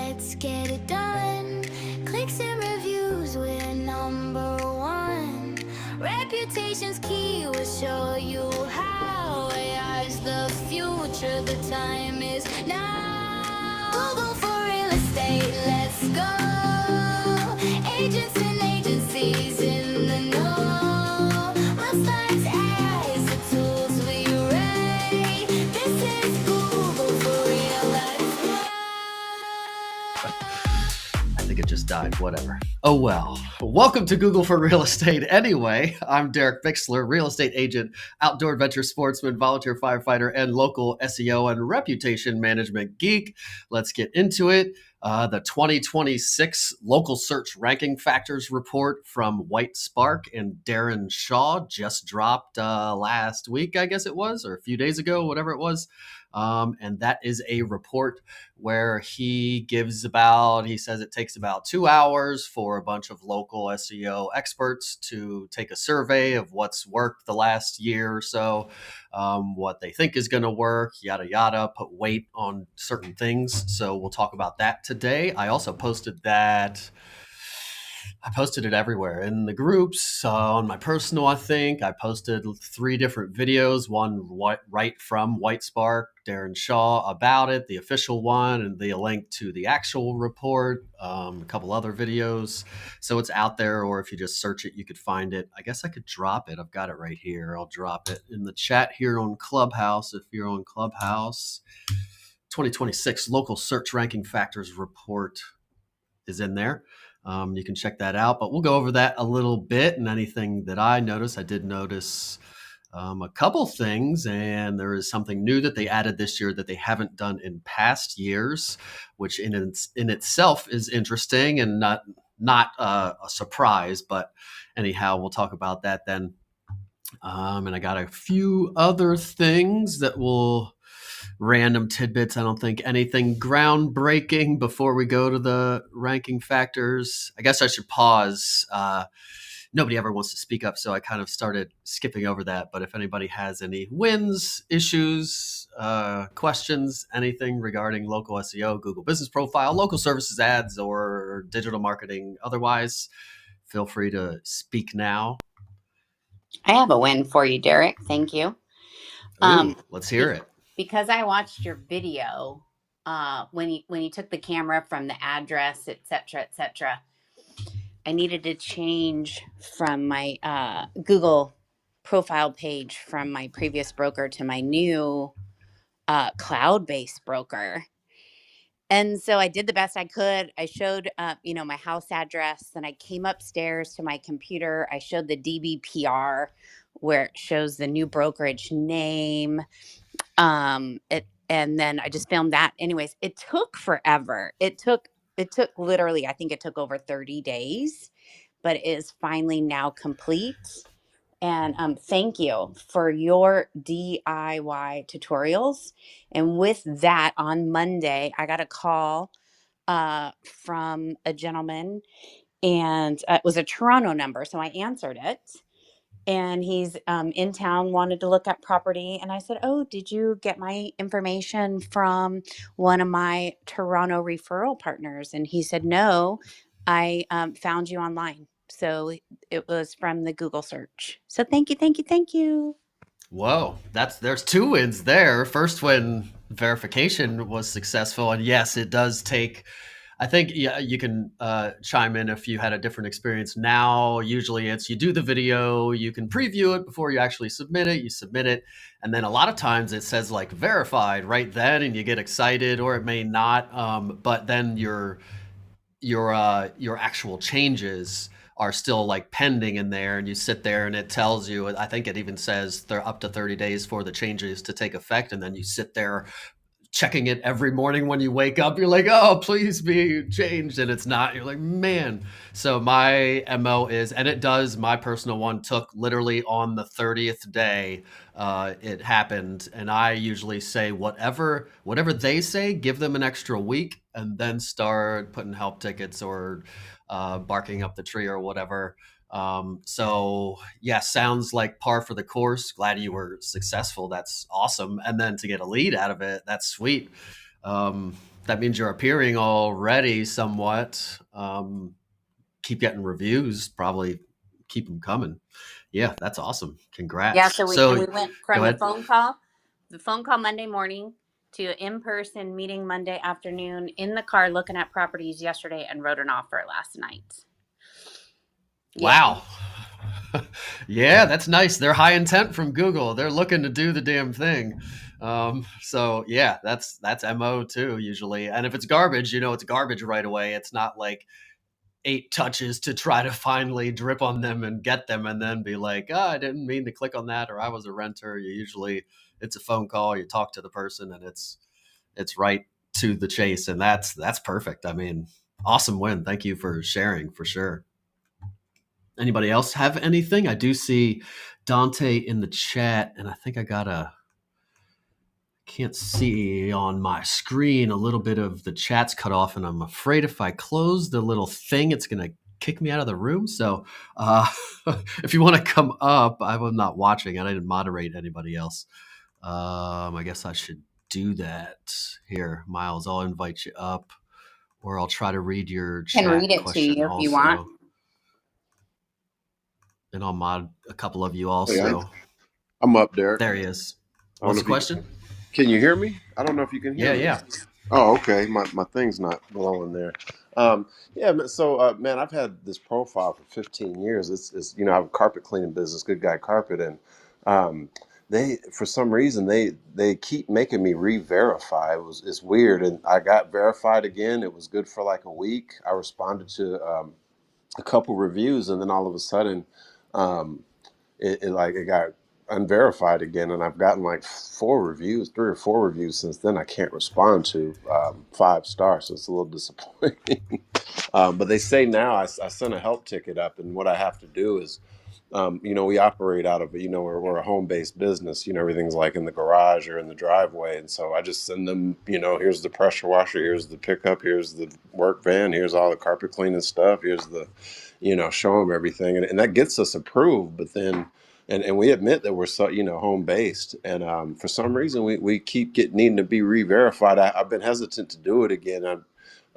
let's get it done. Clicks and reviews, we're number one. Reputation's key, we'll show you how. AI's the future, the time is now. Google for real estate, let's go. Agents and agencies in the know. Websites, ads, the tools we rate. This is Google for real life. I think it just died, whatever. Oh well. Welcome to Google for Real Estate anyway. I'm Derek Bixler, real estate agent, outdoor adventure sportsman, volunteer firefighter, and local SEO and reputation management geek. Let's get into it. The 2026 Local Search Ranking Factors report from White Spark and Darren Shaw just dropped last week, I guess it was, or a few days ago, whatever it was. And that is a report where he says it takes about 2 hours for a bunch of local SEO experts to take a survey of what's worked the last year or so, what they think is going to work, yada, yada, put weight on certain things. So we'll talk about that today. I also posted that. I posted it everywhere in the groups, on my personal, I think. I posted 3 different videos, one right from White Spark, Darren Shaw, about it, the official one, and the link to the actual report, a couple other videos. So it's out there, or if you just search it, you could find it. I guess I could drop it. I've got it right here. I'll drop it in the chat here on Clubhouse if you're on Clubhouse. 2026 Local Search Ranking Factors report is in there. You can check that out, but we'll go over that a little bit and anything that I noticed. I did notice a couple things, and there is something new that they added this year that they haven't done in past years, which in itself is interesting and not a surprise. But anyhow, we'll talk about that then. And I got a few other things that will random tidbits. I don't think anything groundbreaking before we go to the ranking factors. I guess I should pause. Nobody ever wants to speak up, so I kind of started skipping over that. But if anybody has any wins, issues, questions, anything regarding local SEO, Google Business Profile, local services ads, or digital marketing otherwise, feel free to speak now. I have a win for you, Derek. Thank you. Ooh, let's hear it. Because I watched your video when you took the camera from the address, etc. I needed to change from my Google profile page from my previous broker to my new cloud-based broker. And so I did the best I could. I showed, my house address. Then I came upstairs to my computer. I showed the DBPR where it shows the new brokerage name. And then I just filmed that. Anyways, it took forever. It took literally, I think it took over 30 days, but it is finally now complete. And thank you for your DIY tutorials. And with that, on Monday, I got a call from a gentleman, and it was a Toronto number. So I answered it. And he's in town, wanted to look at property. And I said, oh, did you get my information from one of my Toronto referral partners? And he said, no, I found you online. So it was from the Google search. So thank you. Whoa, there's 2 wins there. First win, verification was successful. And yes, it does take, I think you can chime in if you had a different experience. Now, usually it's you do the video, you can preview it before you actually submit it, you submit it. And then a lot of times it says like verified right then and you get excited, or it may not. But then your actual changes are still like pending in there, and you sit there and it tells you, I think it even says they're up to 30 days for the changes to take effect. And then you sit there checking it every morning when you wake up. You're like, oh, please be changed. And it's not. You're like, man. So my MO is, and it does, my personal one took literally on the 30th day. It happened. And I usually say whatever they say, give them an extra week and then start putting help tickets or barking up the tree or whatever. So yeah, sounds like par for the course. Glad you were successful. That's awesome. And then to get a lead out of it, that's sweet. That means you're appearing already somewhat. Keep getting reviews, probably keep them coming. Yeah, that's awesome. Yeah, Congrats. so we So went go from ahead. the phone call Monday morning to in-person meeting Monday afternoon, in the car looking at properties yesterday, and wrote an offer last night. Yeah. Wow. Yeah, that's nice. They're high intent from Google. They're looking to do the damn thing. So yeah, that's MO too usually. And if it's garbage, it's garbage right away. It's not like 8 touches to try to finally drip on them and get them and then be like, oh, I didn't mean to click on that, or I was a renter. It's a phone call, you talk to the person, and it's right to the chase. And that's perfect. I mean, awesome win. Thank you for sharing, for sure. Anybody else have anything? I do see Dante in the chat, and I think I can't see on my screen. A little bit of the chat's cut off, and I'm afraid if I close the little thing, it's going to kick me out of the room. So if you want to come up, I'm not watching, and I didn't moderate anybody else. I guess I should do that. Here, Miles, I'll invite you up, or I'll try to read your Can chat read it to question you if you want. also. And I'll mod a couple of you also. Hey, I'm up, Derek. There he is. What's the question? Can you hear me? I don't know if you can hear me. Yeah. Oh, okay. My thing's not blowing there. So man, I've had this profile for 15 years. It's I have a carpet cleaning business, Good Guy Carpet, and they for some reason they keep making me re-verify. It's weird, and I got verified again. It was good for like a week. I responded to a couple reviews, and then all of a sudden, um, it got unverified again, and I've gotten like 3 or 4 reviews since then. I can't respond to 5 stars, so it's a little disappointing. But they say now I sent a help ticket up, and what I have to do is, we operate out of, we're a home-based business. Everything's like in the garage or in the driveway, and so I just send them, here's the pressure washer, here's the pickup, here's the work van, here's all the carpet cleaning stuff, here's the, show them everything, and that gets us approved. But then, and we admit that we're so, home based, and for some reason we keep needing to be re-verified. I've been hesitant to do it again.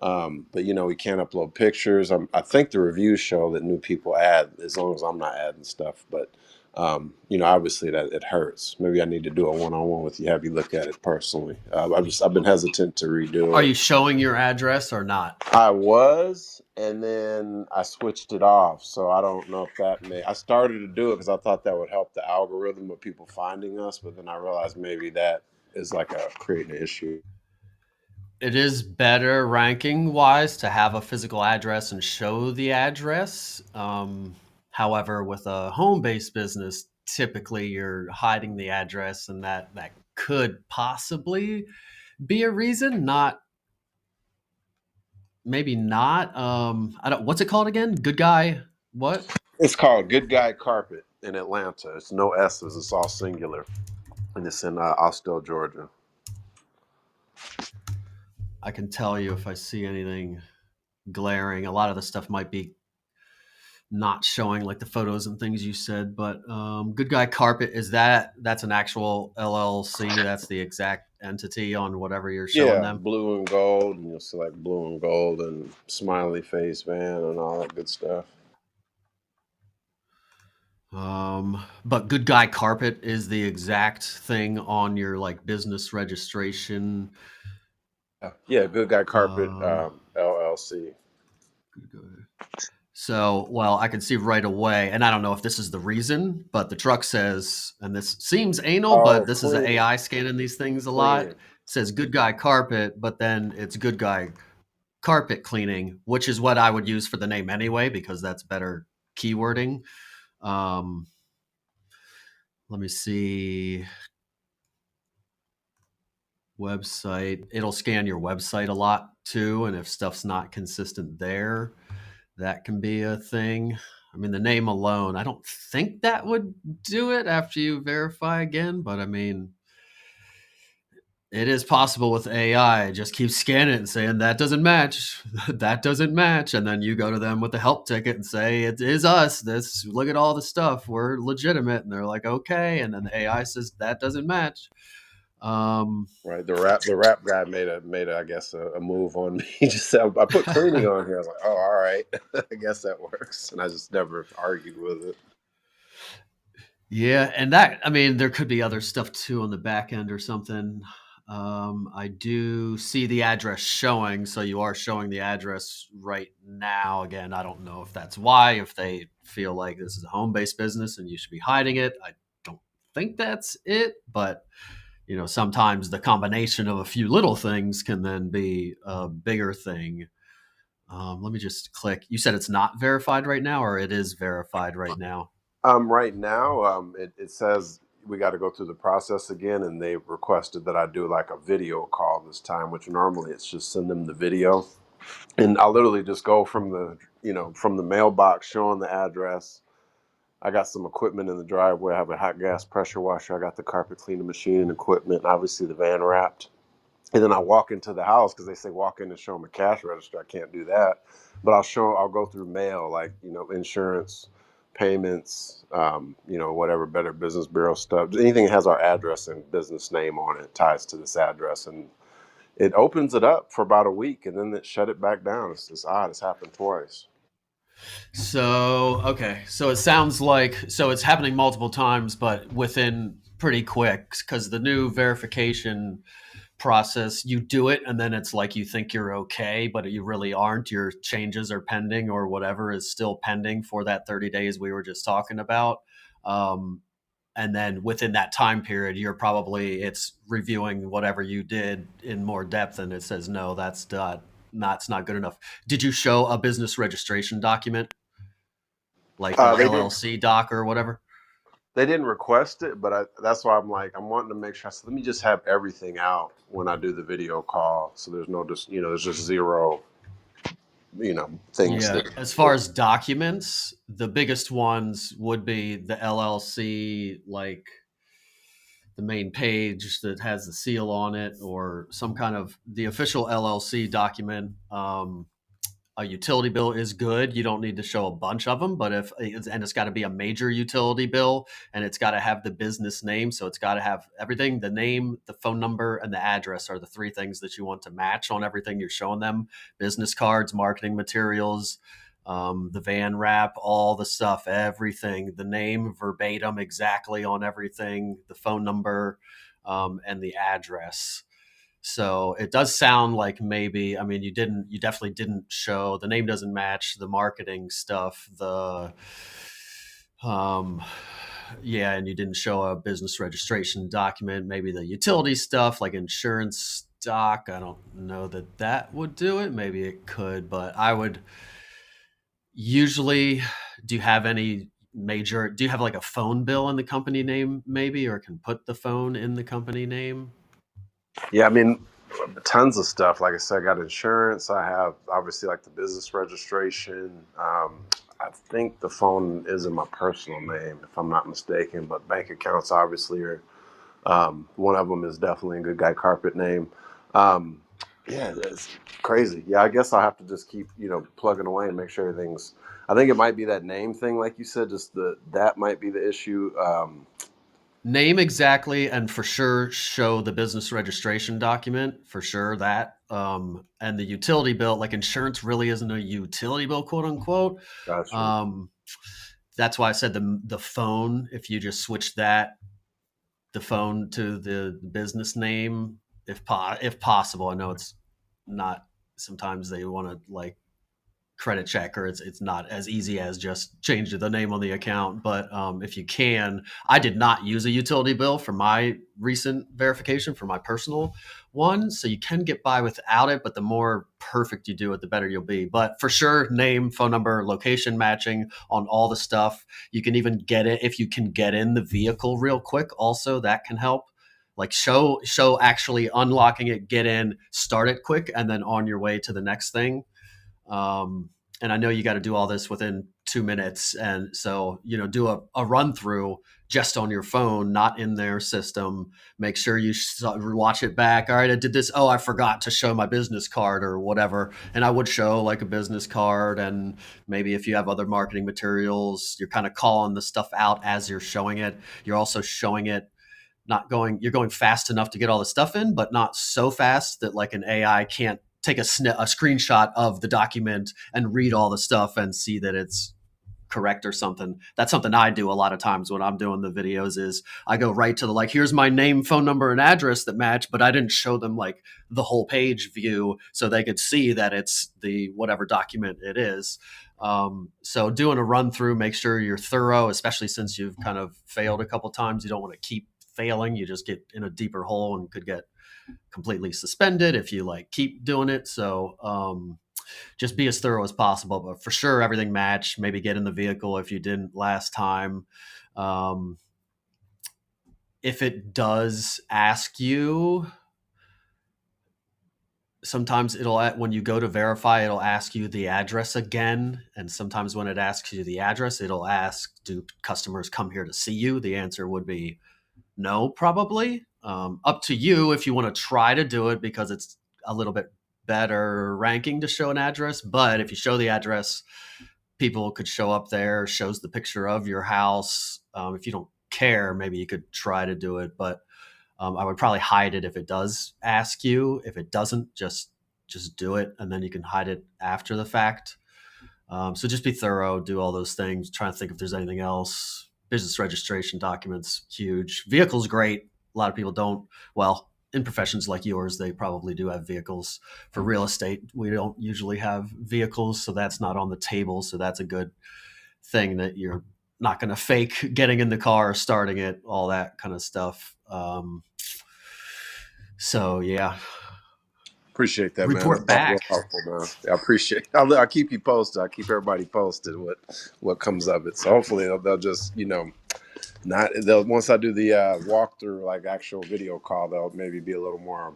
But we can't upload pictures. I think the reviews show that new people add, as long as I'm not adding stuff. But obviously that it hurts. Maybe I need to do a one-on-one with you, have you look at it personally. I've been hesitant to redo it. Are you showing your address or not? I was, and then I switched it off. So I don't know if I started to do it because I thought that would help the algorithm of people finding us, but then I realized maybe that is like creating an issue. It is better ranking wise to have a physical address and show the address. However, with a home-based business, typically you're hiding the address, and that could possibly be a reason. Maybe not. What's it called again? Good Guy. What? It's called Good Guy Carpet in Atlanta. It's no S's. It's all singular, and it's in Austell, Georgia. I can tell you if I see anything glaring. A lot of the stuff might be not showing, like the photos and things you said, but Good Guy Carpet, that's an actual LLC? That's the exact entity on whatever you're showing them? Blue and gold, and you'll see like blue and gold and smiley face van and all that good stuff. But Good Guy Carpet is the exact thing on your like business registration. Yeah, Good Guy Carpet LLC. So, well, I can see right away, and I don't know if this is the reason, but the truck says, and this seems anal, but this is an AI scanning these things a lot. It says Good Guy Carpet, but then it's Good Guy Carpet Cleaning, which is what I would use for the name anyway, because that's better keywording. Let me see. Website. It'll scan your website a lot too, and if stuff's not consistent there, that can be a thing. I mean, the name alone, I don't think that would do it after you verify again, but I mean, it is possible with AI. Just keep scanning it and saying that doesn't match, that doesn't match, and then you go to them with the help ticket and say it is us. Look at all the stuff, we're legitimate, and they're like, okay, and then the AI says that doesn't match. Right. The rap guy made a I guess a move on me. He just said I put cleaning on here. I was like, oh, all right. I guess that works. And I just never argued with it. Yeah, and that, I mean, there could be other stuff too on the back end or something. I do see the address showing, so you are showing the address right now. Again, I don't know if that's why, if they feel like this is a home-based business and you should be hiding it. I don't think that's it, but sometimes the combination of a few little things can then be a bigger thing. Let me just click. You said it's not verified right now, or it is verified right now? Right now, it says we got to go through the process again, and they requested that I do like a video call this time, which normally it's just send them the video, and I literally just go from the mailbox showing the address. I got some equipment in the driveway. I have a hot gas pressure washer. I got the carpet cleaning machine and equipment, and obviously the van wrapped. And then I walk into the house because they say walk in and show them a cash register. I can't do that, but I'll go through mail, like insurance, payments, whatever, Better Business Bureau stuff. Anything that has our address and business name on it ties to this address, and it opens it up for about a week, and then it shut it back down. It's odd. It's happened twice. So, okay. So it sounds like, so it's happening multiple times, but within pretty quick, because the new verification process, you do it and then it's like you think you're okay, but you really aren't. Your changes are pending or whatever is still pending for that 30 days we were just talking about. And then within that time period, it's reviewing whatever you did in more depth, and it says, no, that's not good enough. Did you show a business registration document? Like a They did. LLC doc or whatever? They didn't request it, but that's why I'm wanting to make sure. So let me just have everything out when I do the video call, so there's no just there's just zero things Yeah. that. As far as documents, the biggest ones would be the LLC, like the main page that has the seal on it, or some kind of the official LLC document. A utility bill is good. You don't need to show a bunch of them, but it's got to be a major utility bill, and it's got to have the business name. So it's got to have everything: the name, the phone number, and the address are the three things that you want to match on everything you're showing them: business cards, marketing materials, the van wrap, all the stuff, everything, the name verbatim exactly on everything, the phone number, and the address. So it does sound like maybe, I mean, you definitely didn't show, the name doesn't match the marketing stuff, um, yeah, and you didn't show a business registration document, maybe the utility stuff like insurance doc. I don't know that would do it. Maybe it could, but I would usually, do you have like a phone bill in the company name maybe, or can put the phone in the company name? Yeah, I mean, tons of stuff. Like I said, I got insurance. I have obviously like the business registration. I think the phone is in my personal name, if I'm not mistaken. But bank accounts obviously are. One of them is definitely a Good Guy Carpet name. Um, yeah, it's crazy. Yeah, I guess I'll have to just keep plugging away and make sure everything's. I think it might be that name thing, like you said. Just that might be the issue. Name exactly, and for sure show the business registration document, for sure that. And the utility bill, like insurance really isn't a utility bill, quote unquote. Gotcha. Um, that's why I said the phone, if you just switch the phone to the business name, if possible. I know it's not, sometimes they want to like credit check, or it's not as easy as just change the name on the account. But if you can, I did not use a utility bill for my recent verification for my personal one, so you can get by without it, but the more perfect you do it, the better you'll be. But for sure, name, phone number, location matching on all the stuff. You can even get it if you can get in the vehicle real quick, also that can help. Like show actually unlocking it, get in, start it quick, and then on your way to the next thing. And I know you got to do all this within 2 minutes. And so, do a run through just on your phone, not in their system. Make sure you watch it back. All right, I did this. Oh, I forgot to show my business card or whatever. And I would show like a business card. And maybe if you have other marketing materials, you're kind of calling the stuff out as you're showing it. You're also showing it you're going fast enough to get all the stuff in, but not so fast that like an AI can't take a screenshot of the document and read all the stuff and see that it's correct or something. That's something I do a lot of times when I'm doing the videos is I go right to the like, here's my name, phone number, and address that match, but I didn't show them like the whole page view so they could see that it's the whatever document it is. So doing a run through, make sure you're thorough, especially since you've kind of failed a couple times. You don't want to keep failing. You just get in a deeper hole and could get completely suspended if you like keep doing it. So just be as thorough as possible, but for sure everything match. Maybe get in the vehicle if you didn't last time. If it does ask you, sometimes when you go to verify, it'll ask you the address again. And sometimes when it asks you the address, it'll ask, do customers come here to see you? The answer would be no, probably. Up to you if you want to try to do it because it's a little bit better ranking to show an address. But if you show the address, people could show up there, shows the picture of your house. If you don't care, maybe you could try to do it. But I would probably hide it if it does ask you. If it doesn't, just do it, and then you can hide it after the fact. So just be thorough, do all those things. Try to think if there's anything else. Business registration documents, huge. Vehicles, great. A lot of people don't. Well, in professions like yours, they probably do have vehicles. For real estate, we don't usually have vehicles, so that's not on the table. So that's a good thing that you're not going to fake getting in the car, starting it, all that kind of stuff. So yeah. Appreciate that, Report man. That's back. real helpful, man. I appreciate it. I'll keep you posted. I'll keep everybody posted what comes of it. So hopefully they'll just, they'll once I do the walkthrough, like actual video call, they'll maybe be a little more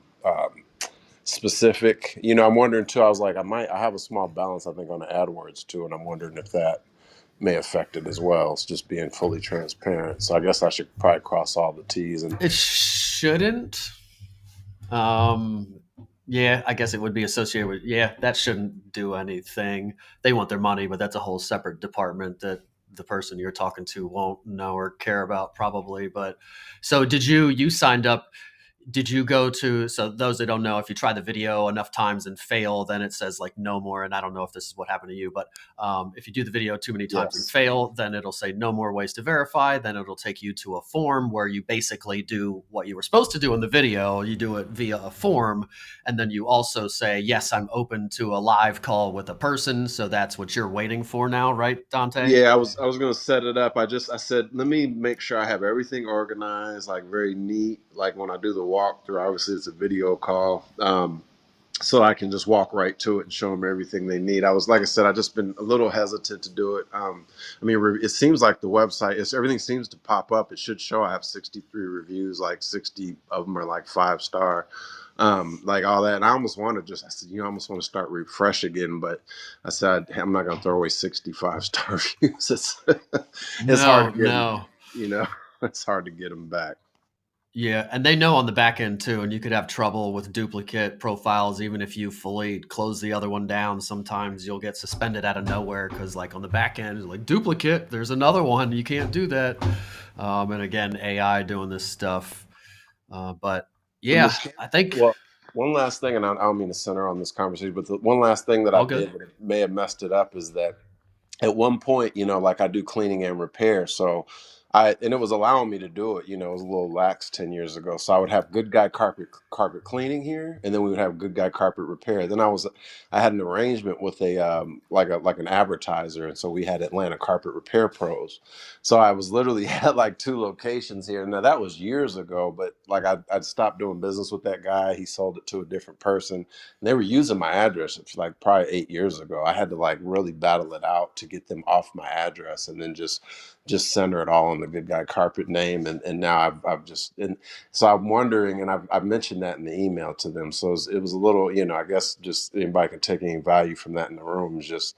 specific. I'm wondering too, I was like, I have a small balance, I think, on the AdWords too, and I'm wondering if that may affect it as well. It's just being fully transparent. So I guess I should probably cross all the T's. And it shouldn't. Yeah, I guess it would be associated with, that shouldn't do anything. They want their money, but that's a whole separate department that the person you're talking to won't know or care about probably. But so you signed up, did you go to, so those that don't know, if you try the video enough times and fail, then it says like no more. And I don't know if this is what happened to you, but if you do the video too many times and fail, then it'll say no more ways to verify. Then it'll take you to a form where you basically do what you were supposed to do in the video. You do it via a form. And then you also say, yes, I'm open to a live call with a person. So that's what you're waiting for now, right, Dante? yeah, I was going to set it up. I said, let me make sure I have everything organized, like very neat. Like when I do the walkthrough, obviously it's a video call. So I can just walk right to it and show them everything they need. Like I said, I've just been a little hesitant to do it. It seems like the website everything seems to pop up. It should show I have 63 reviews, like 60 of them are like 5-star, like all that. And I almost want to I said, I almost want to start refresh again, but I said, I'm not going to throw away 65-star reviews. It's hard to get, it's hard to get them back. Yeah, and they know on the back end too, and you could have trouble with duplicate profiles even if you fully close the other one down. Sometimes you'll get suspended out of nowhere because like on the back end, like duplicate, there's another one. You can't do that. And again, AI doing this stuff. But yeah, I think... Well, one last thing, and I don't mean to center on this conversation, but the one last thing that I did that may have messed it up is that at one point, like I do cleaning and repair. So and it was allowing me to do it, it was a little lax 10 years ago. So I would have good guy carpet cleaning here, and then we would have good guy carpet repair. Then I had an arrangement with like an advertiser. And so we had Atlanta Carpet Repair Pros. So I was literally at like 2 locations here. Now that was years ago, but like I'd stopped doing business with that guy. He sold it to a different person, and they were using my address. It's like probably 8 years ago. I had to like really battle it out to get them off my address, and then just center it all on the good guy carpet name. And now I've just, and so I'm wondering, and I've mentioned that in the email to them. So it was a little, I guess just anybody can take any value from that in the room is just,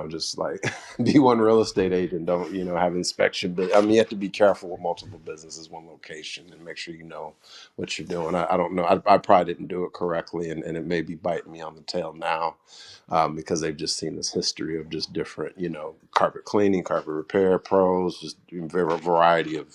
just like be one real estate agent. Don't, have inspection. But I mean, you have to be careful with multiple businesses, one location, and make sure you know what you're doing. I don't know. I probably didn't do it correctly, and it may be biting me on the tail now. Because they've just seen this history of just different, carpet cleaning, carpet repair pros, pros, just a variety of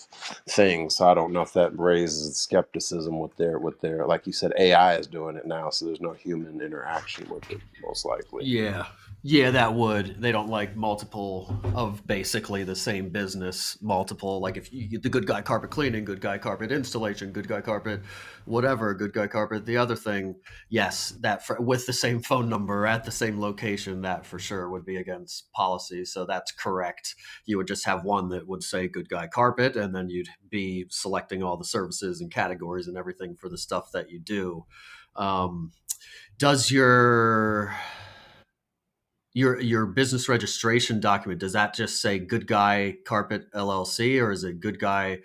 things. So I don't know if that raises skepticism with their, like you said, AI is doing it now, so there's no human interaction with it, most likely. Yeah. Yeah, that would. They don't like multiple of basically the same business, multiple. Like if you the good guy carpet cleaning, good guy carpet installation, good guy carpet, whatever, good guy carpet. The other thing, yes, that with the same phone number at the same location, that for sure would be against policy. So that's correct. You would just have one that would say good guy carpet, and then you'd be selecting all the services and categories and everything for the stuff that you do. Does your business registration document, does that just say Good Guy Carpet LLC, or is it Good Guy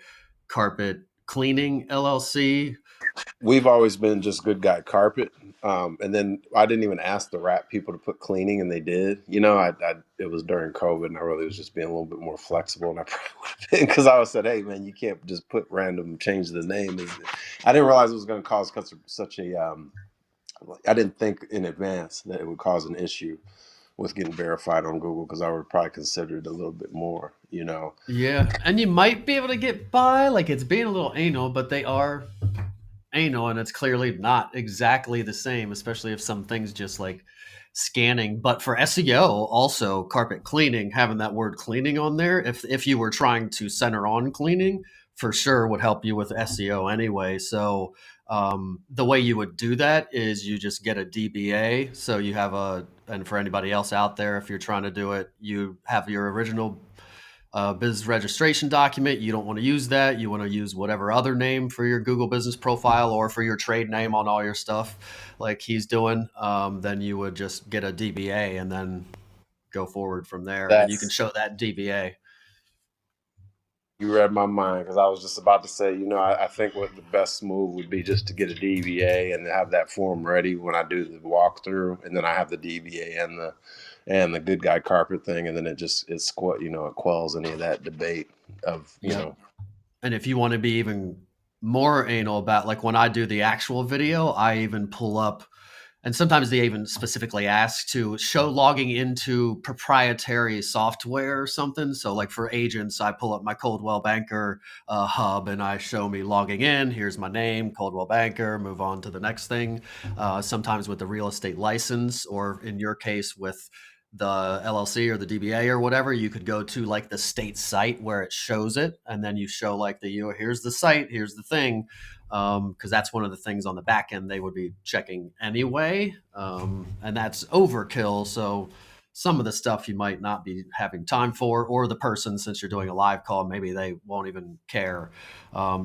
Carpet Cleaning LLC? We've always been just Good Guy Carpet. And then I didn't even ask the rap people to put cleaning, and they did. It was during COVID, and I really was just being a little bit more flexible. And I probably would have been, because I was said, hey, man, you can't just put random, change the name. I didn't realize it was going to cause such a, I didn't think in advance that it would cause an issue with getting verified on Google, because I would probably consider it a little bit more, Yeah, and you might be able to get by, like it's being a little anal, but they are anal, and it's clearly not exactly the same, especially if some things just like scanning. But for SEO, also carpet cleaning, having that word cleaning on there, if you were trying to center on cleaning, for sure would help you with SEO anyway. So the way you would do that is you just get a DBA. So you have and for anybody else out there, if you're trying to do it, you have your original business registration document. You don't want to use that. You want to use whatever other name for your Google business profile or for your trade name on all your stuff like he's doing. Then you would just get a DBA and then go forward from there. And you can show that DBA. You read my mind, because I was just about to say, I think what the best move would be just to get a DBA and have that form ready when I do the walkthrough, and then I have the DBA and the Good Guy Carpet thing, and then it quells any of that debate of And if you want to be even more anal about, like when I do the actual video, I even pull up, and sometimes they even specifically ask to show logging into proprietary software or something. So like for agents, I pull up my Coldwell Banker hub and I show me logging in. Here's my name, Coldwell Banker, move on to the next thing. Sometimes with the real estate license, or in your case with the LLC or the DBA or whatever, you could go to like the state site where it shows it. And then you show like here's the site, here's the thing. Because that's one of the things on the back end they would be checking anyway. And that's overkill. So some of the stuff you might not be having time for, or the person, since you're doing a live call, maybe they won't even care.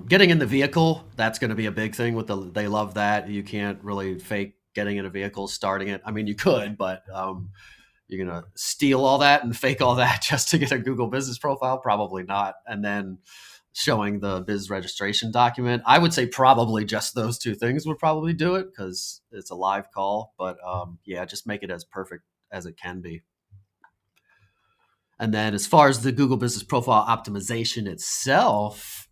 Getting in the vehicle, that's going to be a big thing they love that. You can't really fake getting in a vehicle, starting it. I mean, you could, but you're going to steal all that and fake all that just to get a Google business profile? Probably not. And then showing the biz registration document, I would say probably just those two things would probably do it, because it's a live call. But yeah, just make it as perfect as it can be. And then as far as the Google business profile optimization itself,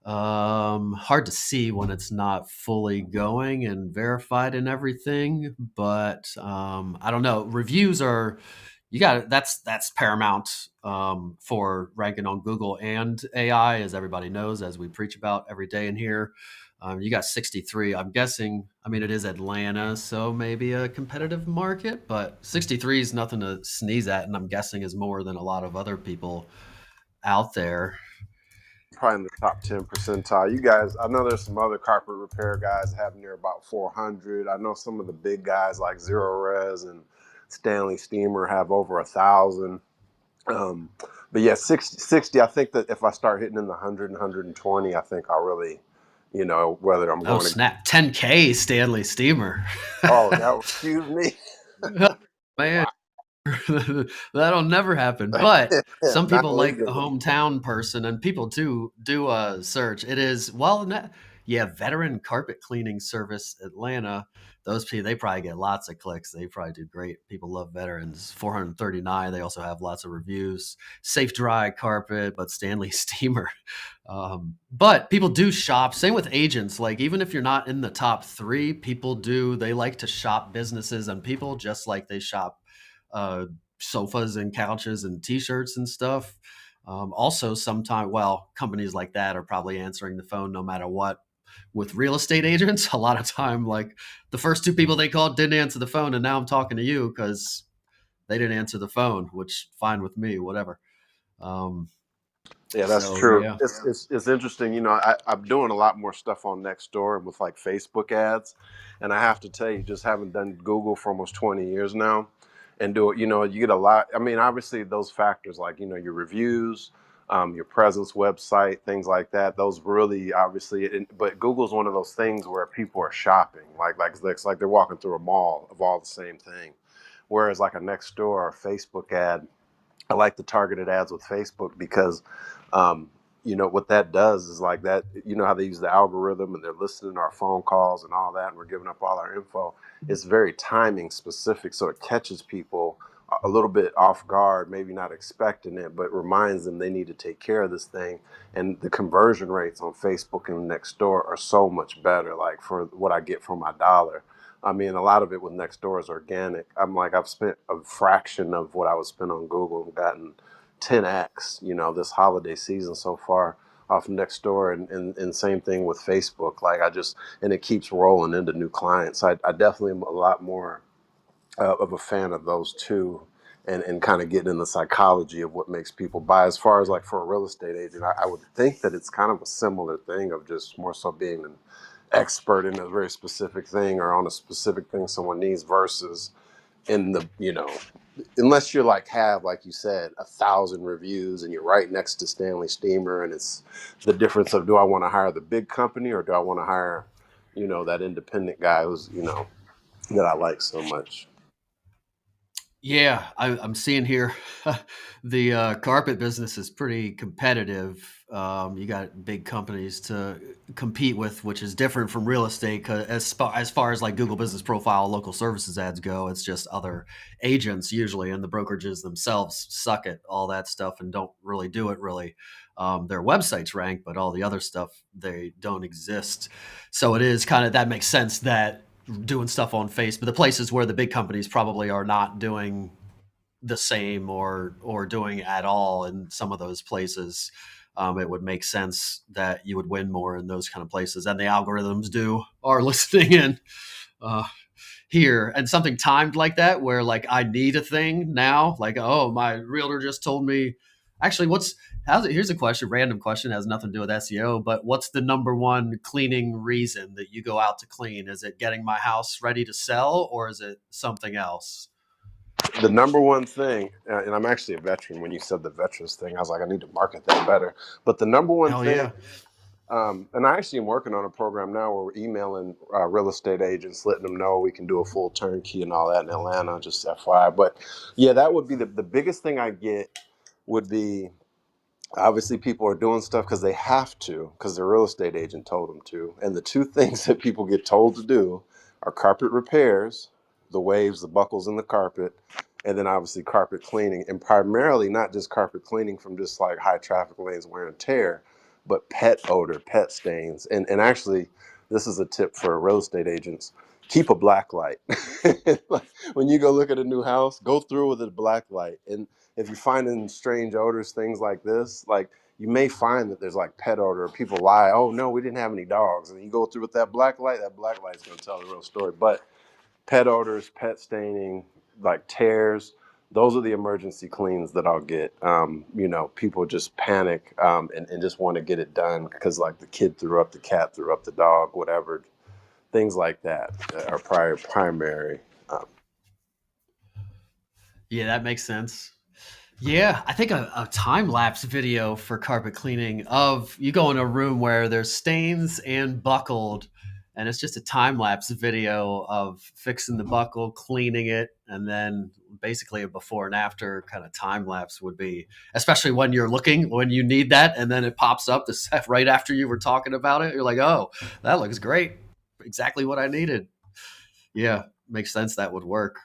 hard to see when it's not fully going and verified and everything, but I don't know. Reviews are, that's paramount for ranking on Google and AI, as everybody knows, as we preach about every day in here. You got 63. I'm guessing, I mean, it is Atlanta, so maybe a competitive market, but 63 is nothing to sneeze at, and I'm guessing is more than a lot of other people out there. Probably in the top 10 percentile. You guys, I know there's some other carpet repair guys having near about 400. I know some of the big guys like Zero Res and Stanley Steamer have over 1,000. But yeah, 60, I think that if I start hitting in the 100 and 120, I think I'll really, whether I'm going snap. 10K Stanley Steamer. Excuse me. Man. That'll never happen. But some people like a legally. hometown person, and people do a search. It is, Veteran Carpet Cleaning Service Atlanta. Those people, they probably get lots of clicks. They probably do great. People love veterans. 439. They also have lots of reviews. Safe Dry Carpet, but Stanley Steamer. But people do shop. Same with agents. Like even if you're not in the top 3, they like to shop businesses, and people just like they shop sofas and couches and t-shirts and stuff. Also, sometimes, well, companies like that are probably answering the phone no matter what. With real estate agents, a lot of time, like the first two people they called didn't answer the phone, and now I'm talking to you because they didn't answer the phone, which fine with me, whatever. Um, Yeah, that's so true. yeah, It's interesting. You know, I'm doing a lot more stuff on Nextdoor with like Facebook ads, and I have to tell you, just having done Google for almost 20 years now, and do it, you know, you get a lot. I mean, obviously those factors like your reviews, your presence, website, things like that. Those really obviously, but Google's one of those things where people are shopping, like it's like they're walking through a mall of all the same thing, whereas like a Nextdoor or Facebook ad. I like the targeted ads with Facebook because, um, what that does is like that. You know how they use the algorithm and they're listening to our phone calls and all that, and we're giving up all our info. It's very timing specific, so it catches people a little bit off guard, maybe not expecting it, but reminds them they need to take care of this thing. And the conversion rates on Facebook and Nextdoor are so much better. Like for what I get for my dollar. I mean, a lot of it with Nextdoor is organic. I'm like, I've spent a fraction of what I would spend on Google and gotten 10x, this holiday season so far off Nextdoor. And same thing with Facebook. Like and it keeps rolling into new clients. I definitely am a lot more of a fan of those two and kind of getting in the psychology of what makes people buy. As far as like for a real estate agent, I would think that it's kind of a similar thing of just more so being an expert in a very specific thing or on a specific thing someone needs versus in the, unless you're like have, like you said, 1,000 reviews and you're right next to Stanley Steamer and it's the difference of do I want to hire the big company or do I want to hire, that independent guy who's, that I like so much. yeah, I'm seeing here the carpet business is pretty competitive. You got big companies to compete with, which is different from real estate. 'Cause as far as like Google Business Profile, local services ads go, it's just other agents usually, and the brokerages themselves suck at all that stuff and don't really do it really. Their websites rank, but all the other stuff they don't exist. So it is kind of that makes sense that doing stuff on Facebook, the places where the big companies probably are not doing the same or doing at all in some of those places, it would make sense that you would win more in those kind of places, and the algorithms are listening in uh, here. And something timed like that, where like I need a thing now, like oh my realtor just told me. Actually, here's a question, random question, has nothing to do with SEO, but what's the number one cleaning reason that you go out to clean? Is it getting my house ready to sell, or is it something else? The number one thing, and I'm actually a veteran. When you said the veterans thing, I was like, I need to market that better. But the number one Hell thing, yeah. and I actually am working on a program now where we're emailing real estate agents, letting them know we can do a full turnkey and all that in Atlanta, just FYI. But yeah, that would be the biggest thing I get would be obviously people are doing stuff because they have to, because their real estate agent told them to. And the two things that people get told to do are carpet repairs, the waves, the buckles in the carpet, and then obviously carpet cleaning. And primarily not just carpet cleaning from just like high traffic lanes, wear and tear, but pet odor, pet stains. And actually, this is a tip for real estate agents. Keep a black light. Like, when you go look at a new house, go through with a black light. And if you're finding strange odors, things like this, like you may find that there's like pet odor. People lie, oh no, we didn't have any dogs. And you go through with that black light's going to tell the real story. But pet odors, pet staining, like tears, those are the emergency cleans that I'll get. People just panic and just want to get it done because like the kid threw up, the cat threw up, the dog, whatever. Things like that are primary. Yeah, that makes sense. Yeah, I think a time lapse video for carpet cleaning of you go in a room where there's stains and buckled, and it's just a time lapse video of fixing the buckle, cleaning it, and then basically a before and after kind of time lapse would be, especially when you're looking, when you need that, and then it pops up the set right after you were talking about it. You're like, oh, that looks great. Exactly what I needed. Yeah, makes sense. That would work.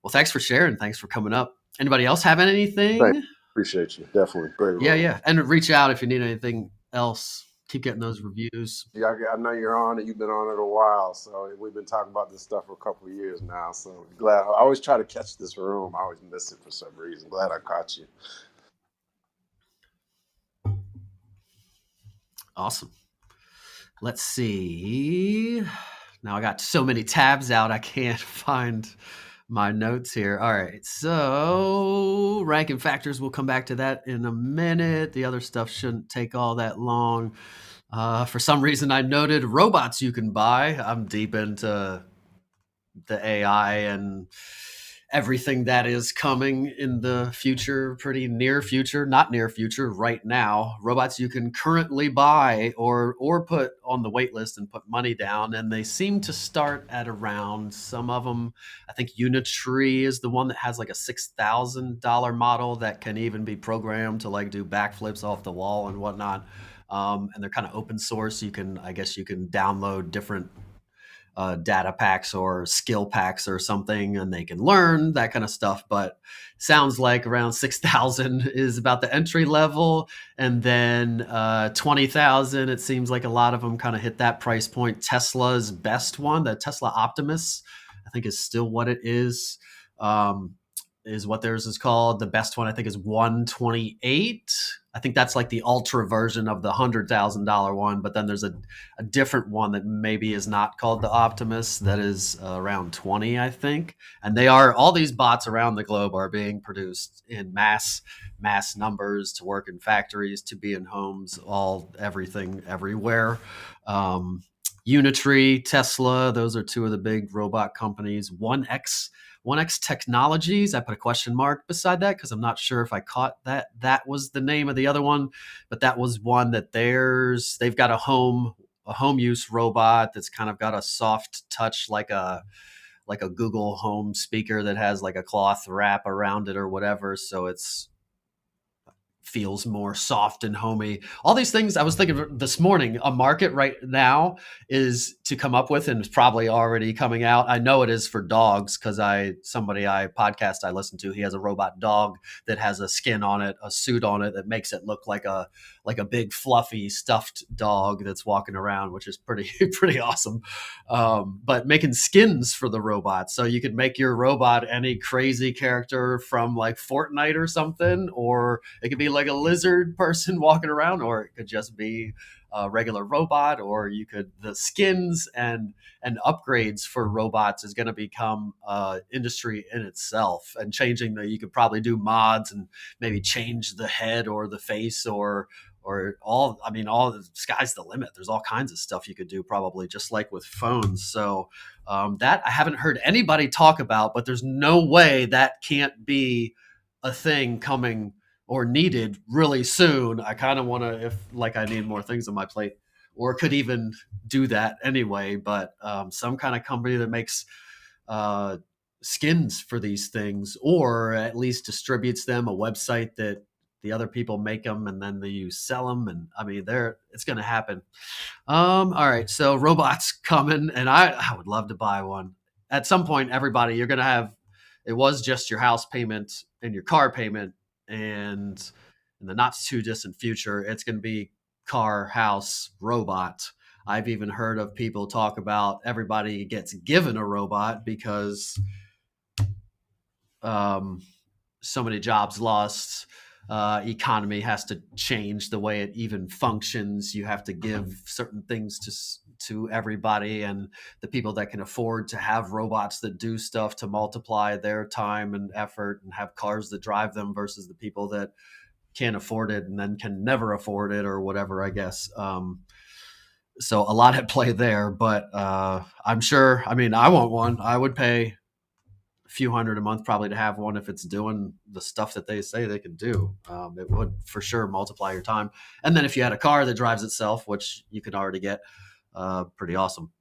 Well, thanks for sharing. Thanks for coming up. Anybody else have Thanks. anything? Appreciate you. Definitely. Very Yeah, well. yeah. And reach out if you need anything else. Keep getting those reviews. Yeah, I know you're on it. You've been on it a while, so we've been talking about this stuff for a couple of years now. So glad. I always try to catch this room. I always miss it for some reason. Glad I caught you. Awesome. Let's see. Now I got so many tabs out, I can't find my notes here. All right. So ranking factors, we'll come back to that in a minute. The other stuff shouldn't take all that long. For some reason, I noted robots you can buy. I'm deep into the AI and everything that is coming in the future, pretty near future, not near future, right now. Robots you can currently buy or put on the wait list and put money down, and they seem to start at around, some of them, I think Unitree is the one that has like a $6,000 model that can even be programmed to like do backflips off the wall and whatnot. And they're kind of open source. I guess you can download different data packs or skill packs or something, and they can learn that kind of stuff. But sounds like around 6,000 is about the entry level, and then 20,000. It seems like a lot of them kind of hit that price point. Tesla's best one, the Tesla Optimus, I think is still what it is. Is what theirs is called. The best one I think is 128. I think that's like the ultra version of the $100,000 one, but then there's a different one that maybe is not called the Optimus that is around 20, I think. And all these bots around the globe are being produced in mass numbers to work in factories, to be in homes, everything, everywhere. Unitree, Tesla, those are two of the big robot companies. 1X Technologies. I put a question mark beside that because I'm not sure if I caught that was the name of the other one, but that was one that they've got a home use robot that's kind of got a soft touch, like a Google Home speaker that has like a cloth wrap around it or whatever, so it's feels more soft and homey. All these things I was thinking this morning, a market right now is to come up with, and it's probably already coming out. I know it is for dogs because podcast I listen to, he has a robot dog that has a skin on it, a suit on it that makes it look like a big fluffy stuffed dog that's walking around, which is pretty awesome. But making skins for the robot, so you could make your robot any crazy character from like Fortnite or something, or it could be like a lizard person walking around, or it could just be a regular robot, or the skins and upgrades for robots is going to become industry in itself, and you could probably do mods and maybe change the head or the face or all the sky's the limit. There's all kinds of stuff you could do, probably just like with phones. So that I haven't heard anybody talk about, but there's no way that can't be a thing coming or needed really soon. I kind of want to, if like I need more things on my plate, or could even do that anyway. But some kind of company that makes skins for these things, or at least distributes them, a website that the other people make them and then you sell them. And I mean, it's going to happen. All right. So robots coming, and I would love to buy one at some point. Everybody, you're going to have, it was just your house payment and your car payment, and in the not too distant future, it's going to be car, house, robot. I've even heard of people talk about everybody gets given a robot because so many jobs lost. Economy has to change the way it even functions. You have to give certain things to everybody, and the people that can afford to have robots that do stuff to multiply their time and effort and have cars that drive them versus the people that can't afford it and then can never afford it or whatever, I guess. So a lot at play there, but I'm sure, I want one. I would pay few hundred a month probably to have one if it's doing the stuff that they say they can do. It would for sure multiply your time. And then if you had a car that drives itself, which you can already get, pretty awesome.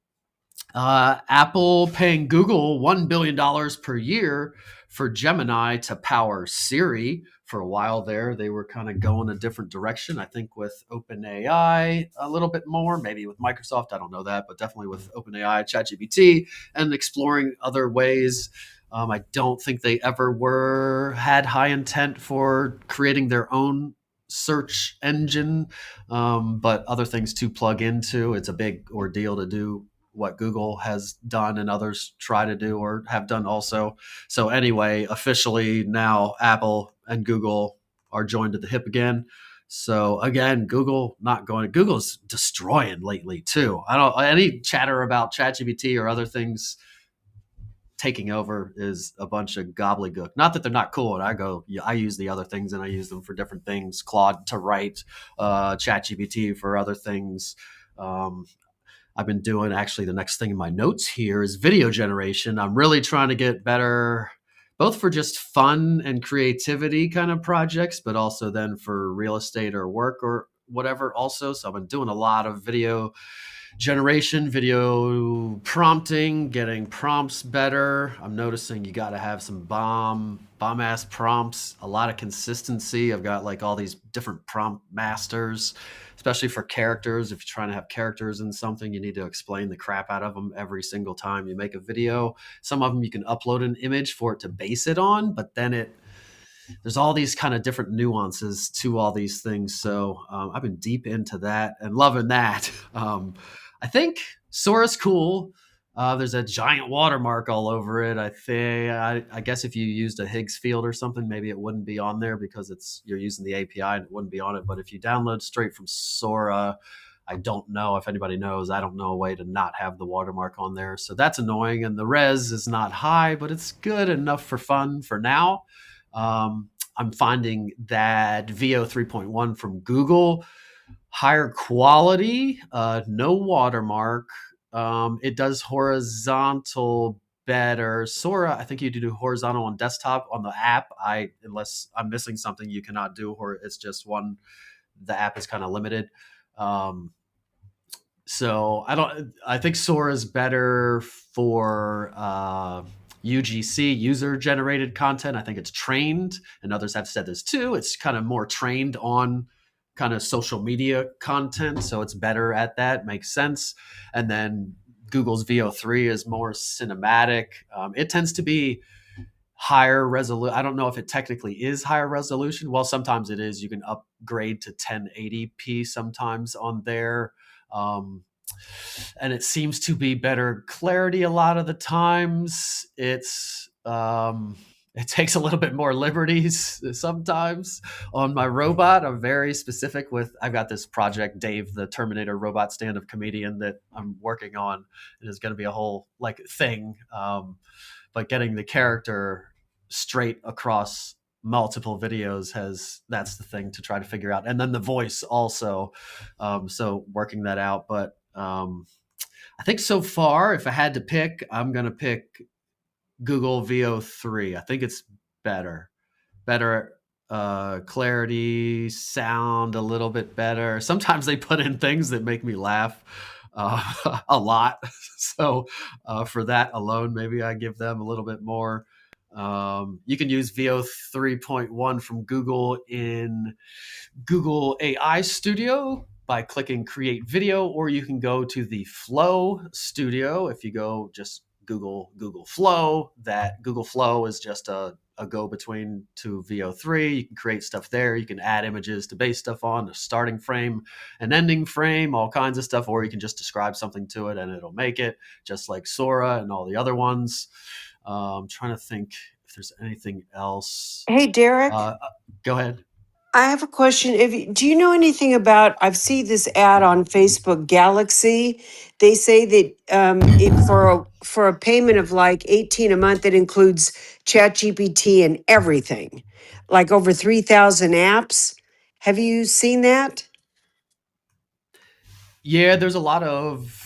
Apple paying Google $1 billion per year for Gemini to power Siri. For a while there, they were kind of going a different direction. I think with OpenAI a little bit more, maybe with Microsoft, I don't know that, but definitely with OpenAI, ChatGPT, and exploring other ways. I don't think they ever had high intent for creating their own search engine, but other things to plug into. It's a big ordeal to do what Google has done and others try to do or have done also. So anyway, officially now Apple and Google are joined at the hip again. So again, Google's destroying lately too. I don't any chatter about ChatGPT or other things taking over is a bunch of gobbledygook. Not that they're not cool, and I use the other things and I use them for different things. Claude to write, ChatGPT for other things. I've been doing actually the next thing in my notes here is video generation. I'm really trying to get better, both for just fun and creativity kind of projects, but also then for real estate or work or whatever also. So I've been doing a lot of video generation, video prompting, getting prompts better. I'm noticing you got to have some bomb ass prompts, a lot of consistency. I've got like all these different prompt masters, especially for characters. If you're trying to have characters in something, you need to explain the crap out of them every single time you make a video. Some of them you can upload an image for it to base it on, but then there's all these kind of different nuances to all these things. So I've been deep into that and loving that. I think Sora's cool. There's a giant watermark all over it. I guess if you used a Higgs field or something, maybe it wouldn't be on there because you're using the API and it wouldn't be on it. But if you download straight from Sora, I don't know if anybody knows. I don't know a way to not have the watermark on there. So that's annoying. And the res is not high, but it's good enough for fun for now. I'm finding that VO 3.1 from Google, higher quality, no watermark. It does horizontal better. Sora, I think you do horizontal on desktop on the app. Unless I'm missing something, you cannot do. It's just one. The app is kind of limited. So I think Sora is better for UGC, user generated content. I think it's trained, and others have said this too. It's kind of more trained on kind of social media content. So it's better at that. Makes sense. And then Google's VO3 is more cinematic. It tends to be higher resolution. I don't know if it technically is higher resolution. Well, sometimes it is. You can upgrade to 1080p sometimes on there. And it seems to be better clarity a lot of the times. It takes a little bit more liberties sometimes on my robot. I'm very specific I've got this project, Dave, the Terminator robot stand-up comedian that I'm working on. It is going to be a whole thing. But getting the character straight across multiple videos that's the thing to try to figure out. And then the voice also. So working that out. But I think so far, if I had to pick, I'm going to pick Google VO3. I think it's better clarity, sound a little bit better. Sometimes they put in things that make me laugh a lot. So for that alone, maybe I give them a little bit more. You can use VO 3.1 from Google in Google AI Studio by clicking Create Video, or you can go to the Flow Studio. If you go just Google Flow, that Google Flow is just a go-between to VO3. You can create stuff there. You can add images to base stuff on, a starting frame, an ending frame, all kinds of stuff, or you can just describe something to it and it'll make it, just like Sora and all the other ones. I'm trying to think if there's anything else. Hey, Derek, Go ahead. I have a question. Do you know anything about? I've seen this ad on Facebook, Galaxy. They say that for a payment of like 18 a month, it includes ChatGPT and everything, like over 3,000 apps. Have you seen that? Yeah, there's a lot of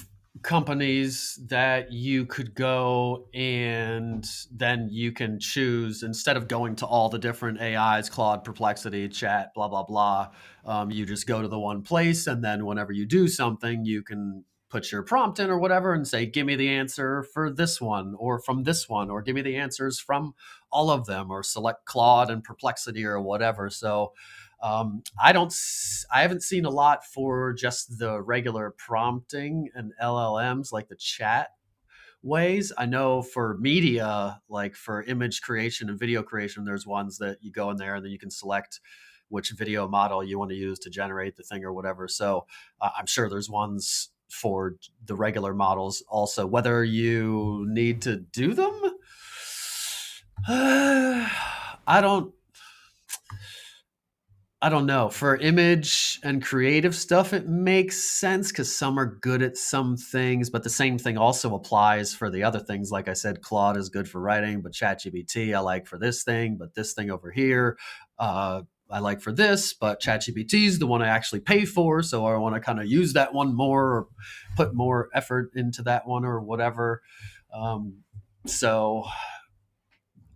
companies that you could go and then you can choose, instead of going to all the different AIs, Claude, Perplexity, Chat, blah, blah, blah. You just go to the one place, and then whenever you do something, you can put your prompt in or whatever and say, give me the answer for this one or from this one, or give me the answers from all of them, or select Claude and Perplexity or whatever. So I haven't seen a lot for just the regular prompting and LLMs, like the chat ways. I know for media, like for image creation and video creation, there's ones that you go in there and then you can select which video model you want to use to generate the thing or whatever. So I'm sure there's ones for the regular models also. Whether you need to do them, I I don't know. For image and creative stuff, it makes sense because some are good at some things, but the same thing also applies for the other things. Like I said, Claude is good for writing, but ChatGPT I like for this thing, but this thing over here I like for this, but ChatGPT is the one I actually pay for, so I want to kind of use that one more or put more effort into that one or whatever. So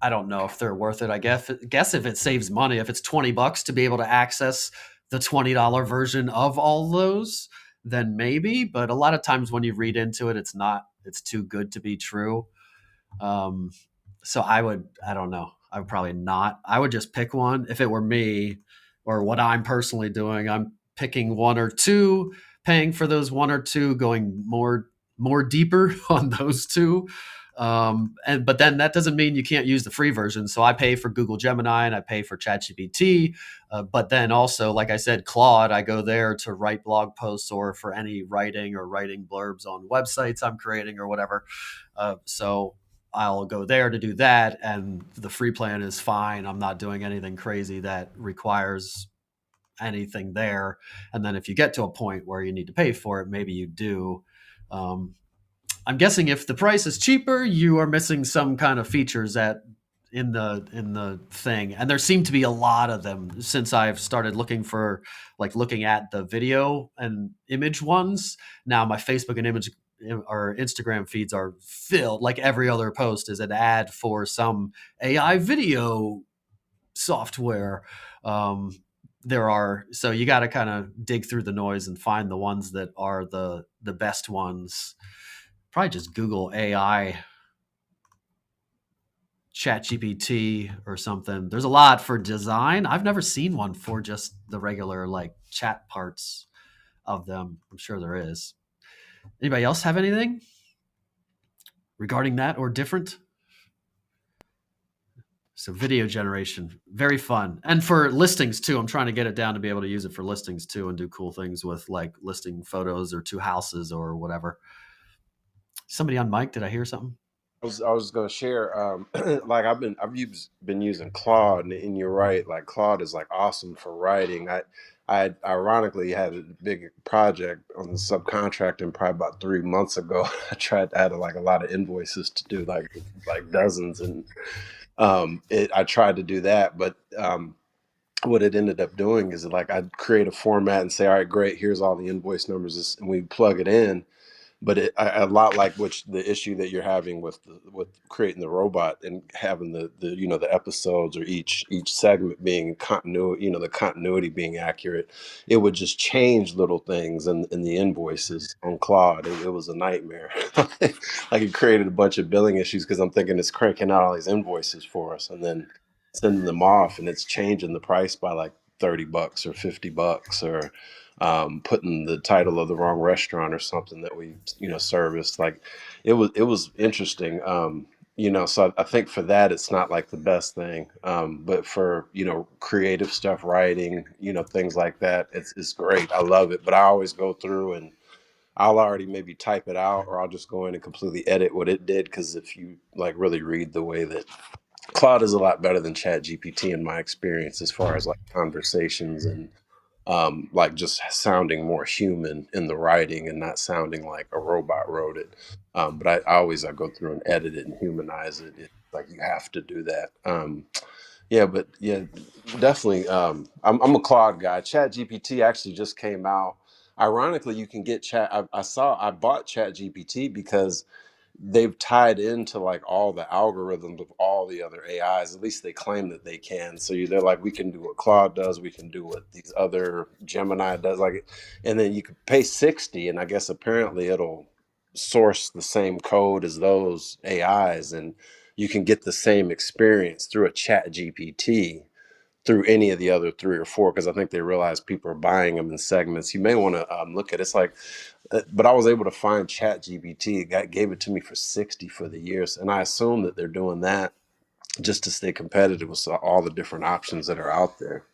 I don't know if they're worth it. I guess if it saves money, if it's $20 to be able to access the $20 version of all those, then maybe. But a lot of times when you read into it, it's not. It's too good to be true. Um, so I don't know. I would probably not. I would just pick one if it were me, or what I'm personally doing. I'm picking one or two, paying for those one or two, going more deeper on those two. But then that doesn't mean you can't use the free version. So I pay for Google Gemini and I pay for ChatGPT. But then also, like I said, Claude, I go there to write blog posts or for any writing or writing blurbs on websites I'm creating or whatever. So I'll go there to do that. And the free plan is fine. I'm not doing anything crazy that requires anything there. And then if you get to a point where you need to pay for it, maybe you do. I'm guessing if the price is cheaper, you are missing some kind of features in the thing. And there seem to be a lot of them since I've started looking at the video and image ones. Now my Facebook and image or Instagram feeds are filled, like every other post is an ad for some AI video software. So you got to kind of dig through the noise and find the ones that are the best ones. Probably just Google AI ChatGPT or something. There's a lot for design. I've never seen one for just the regular like chat parts of them. I'm sure there is. Anybody else have anything regarding that or different? So video generation, very fun. And for listings too. I'm trying to get it down to be able to use it for listings too and do cool things with like listing photos or 2 houses or whatever. Somebody on mic, did I hear something? I was going to share, like been using Claude, and you're right. Like Claude is like awesome for writing. I ironically had a big project on the subcontracting probably about 3 months ago. I had like a lot of invoices to do, like dozens, and I tried to do that, but what it ended up doing is like I'd create a format and say, all right, great, here's all the invoice numbers, and we plug it in. But a lot like the issue that you're having with creating the robot and having the the episodes or each segment being continuity, the continuity being accurate, it would just change little things in the invoices on Claude. It was a nightmare. Like it created a bunch of billing issues because I'm thinking it's cranking out all these invoices for us and then sending them off, and it's changing the price by like $30 or $50 or putting the title of the wrong restaurant or something that we serviced. Like it was interesting. So I think for that it's not like the best thing, but for creative stuff, writing, things like that, it's great. I love it, but I always go through and I'll already maybe type it out, or I'll just go in and completely edit what it did, because if you like really read the way that Claude is a lot better than Chat GPT in my experience, as far as like conversations and like just sounding more human in the writing and not sounding like a robot wrote it. But I go through and edit it and humanize it. It's like you have to do that. But yeah, definitely. I'm a Claude guy. Chat GPT actually just came out. Ironically, you can get Chat. I bought Chat GPT because they've tied into like all the algorithms of all the other AIs. At least they claim that they can. So they're like, we can do what Claude does, we can do what these other Gemini does, like, and then you could pay 60, and I guess apparently it'll source the same code as those AIs, and you can get the same experience through a Chat GPT through any of the other 3 or 4, because I think they realize people are buying them in segments. You may want to look at it. It's like, but I was able to find Chat GPT. Gave it to me for 60 for the years, and I assume that they're doing that just to stay competitive with all the different options that are out there.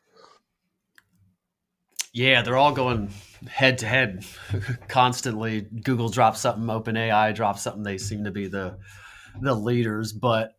Yeah, they're all going head to head constantly. Google drops something, OpenAI drops something. They seem to be the leaders, but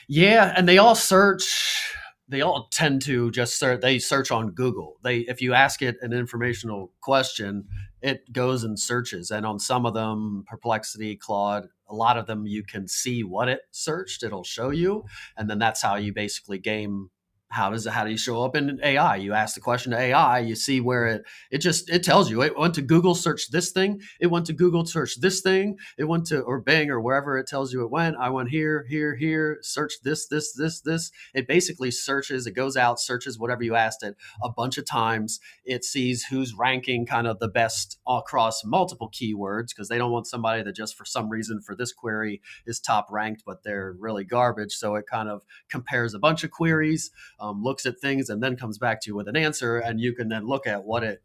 yeah, and they all search they all tend to just they search on Google. If you ask it an informational question, it goes and searches. And on some of them, Perplexity, Claude, a lot of them, you can see what it searched. It'll show you, and then that's how you basically game. How do you show up in AI? You ask the question to AI, you see where it tells you it went to Google, search this thing. It went to Google, search this thing. It went to, or Bing, or wherever it tells you it went. I went here, here, here, search this. It basically searches, it goes out, searches whatever you asked it a bunch of times. It sees who's ranking kind of the best across multiple keywords, because they don't want somebody that just for some reason for this query is top ranked, but they're really garbage. So it kind of compares a bunch of queries, looks at things, and then comes back to you with an answer, and you can then look at what it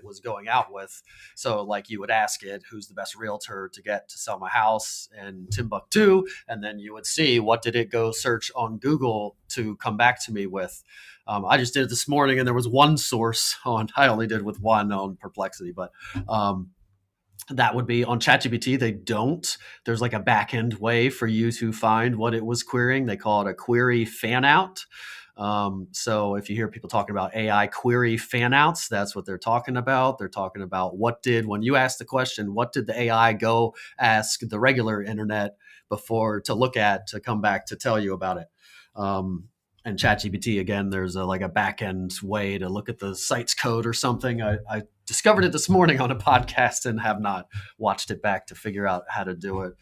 was going out with. So like you would ask it, who's the best realtor to get to sell my house in Timbuktu? And then you would see what did it go search on Google to come back to me with. I just did it this morning, and there was one source I only did with one on Perplexity, but that would be on ChatGPT. They don't. There's like a back end way for you to find what it was querying. They call it a query fan out. So if you hear people talking about AI query fan outs, that's what they're talking about. They're talking about when you ask the question, what did the AI go ask the regular internet before to look at, to come back to tell you about it? And ChatGPT, again, there's like a back end way to look at the site's code or something. I discovered it this morning on a podcast and have not watched it back to figure out how to do it.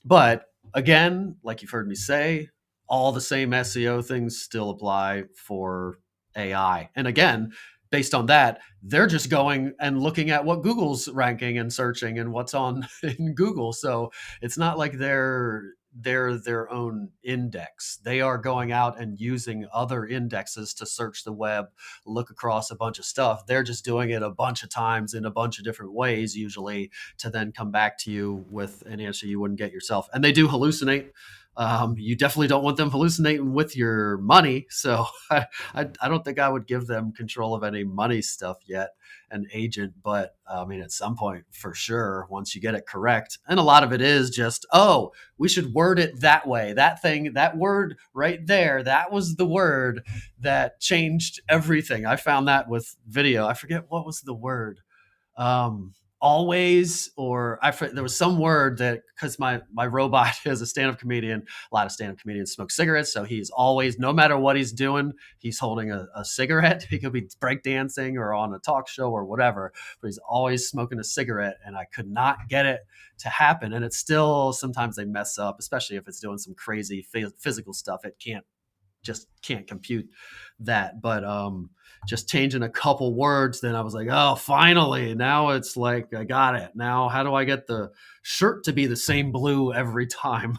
But again, like you've heard me say, all the same SEO things still apply for AI. And again, based on that, they're just going and looking at what Google's ranking and searching and what's on in Google. So it's not like they're their own index. They are going out and using other indexes to search the web, look across a bunch of stuff. They're just doing it a bunch of times in a bunch of different ways, usually, to then come back to you with an answer you wouldn't get yourself. And they do hallucinate. You definitely don't want them hallucinating with your money. So I don't think I would give them control of any money stuff yet, an agent. But I mean, at some point, for sure, once you get it correct. And a lot of it is just, oh, we should word it that way. That word right there, that was the word that changed everything. I found that with video. I forget what was the word. Always, or there was some word that, because my robot is a stand-up comedian, a lot of stand-up comedians smoke cigarettes, so he's always, no matter what he's doing, he's holding a cigarette. He could be breakdancing or on a talk show or whatever, but he's always smoking a cigarette, and I could not get it to happen. And it's still, sometimes they mess up, especially if it's doing some crazy physical stuff. It can't compute that. But just changing a couple words, then I was like, oh, finally, now it's like, I got it. Now, how do I get the shirt to be the same blue every time?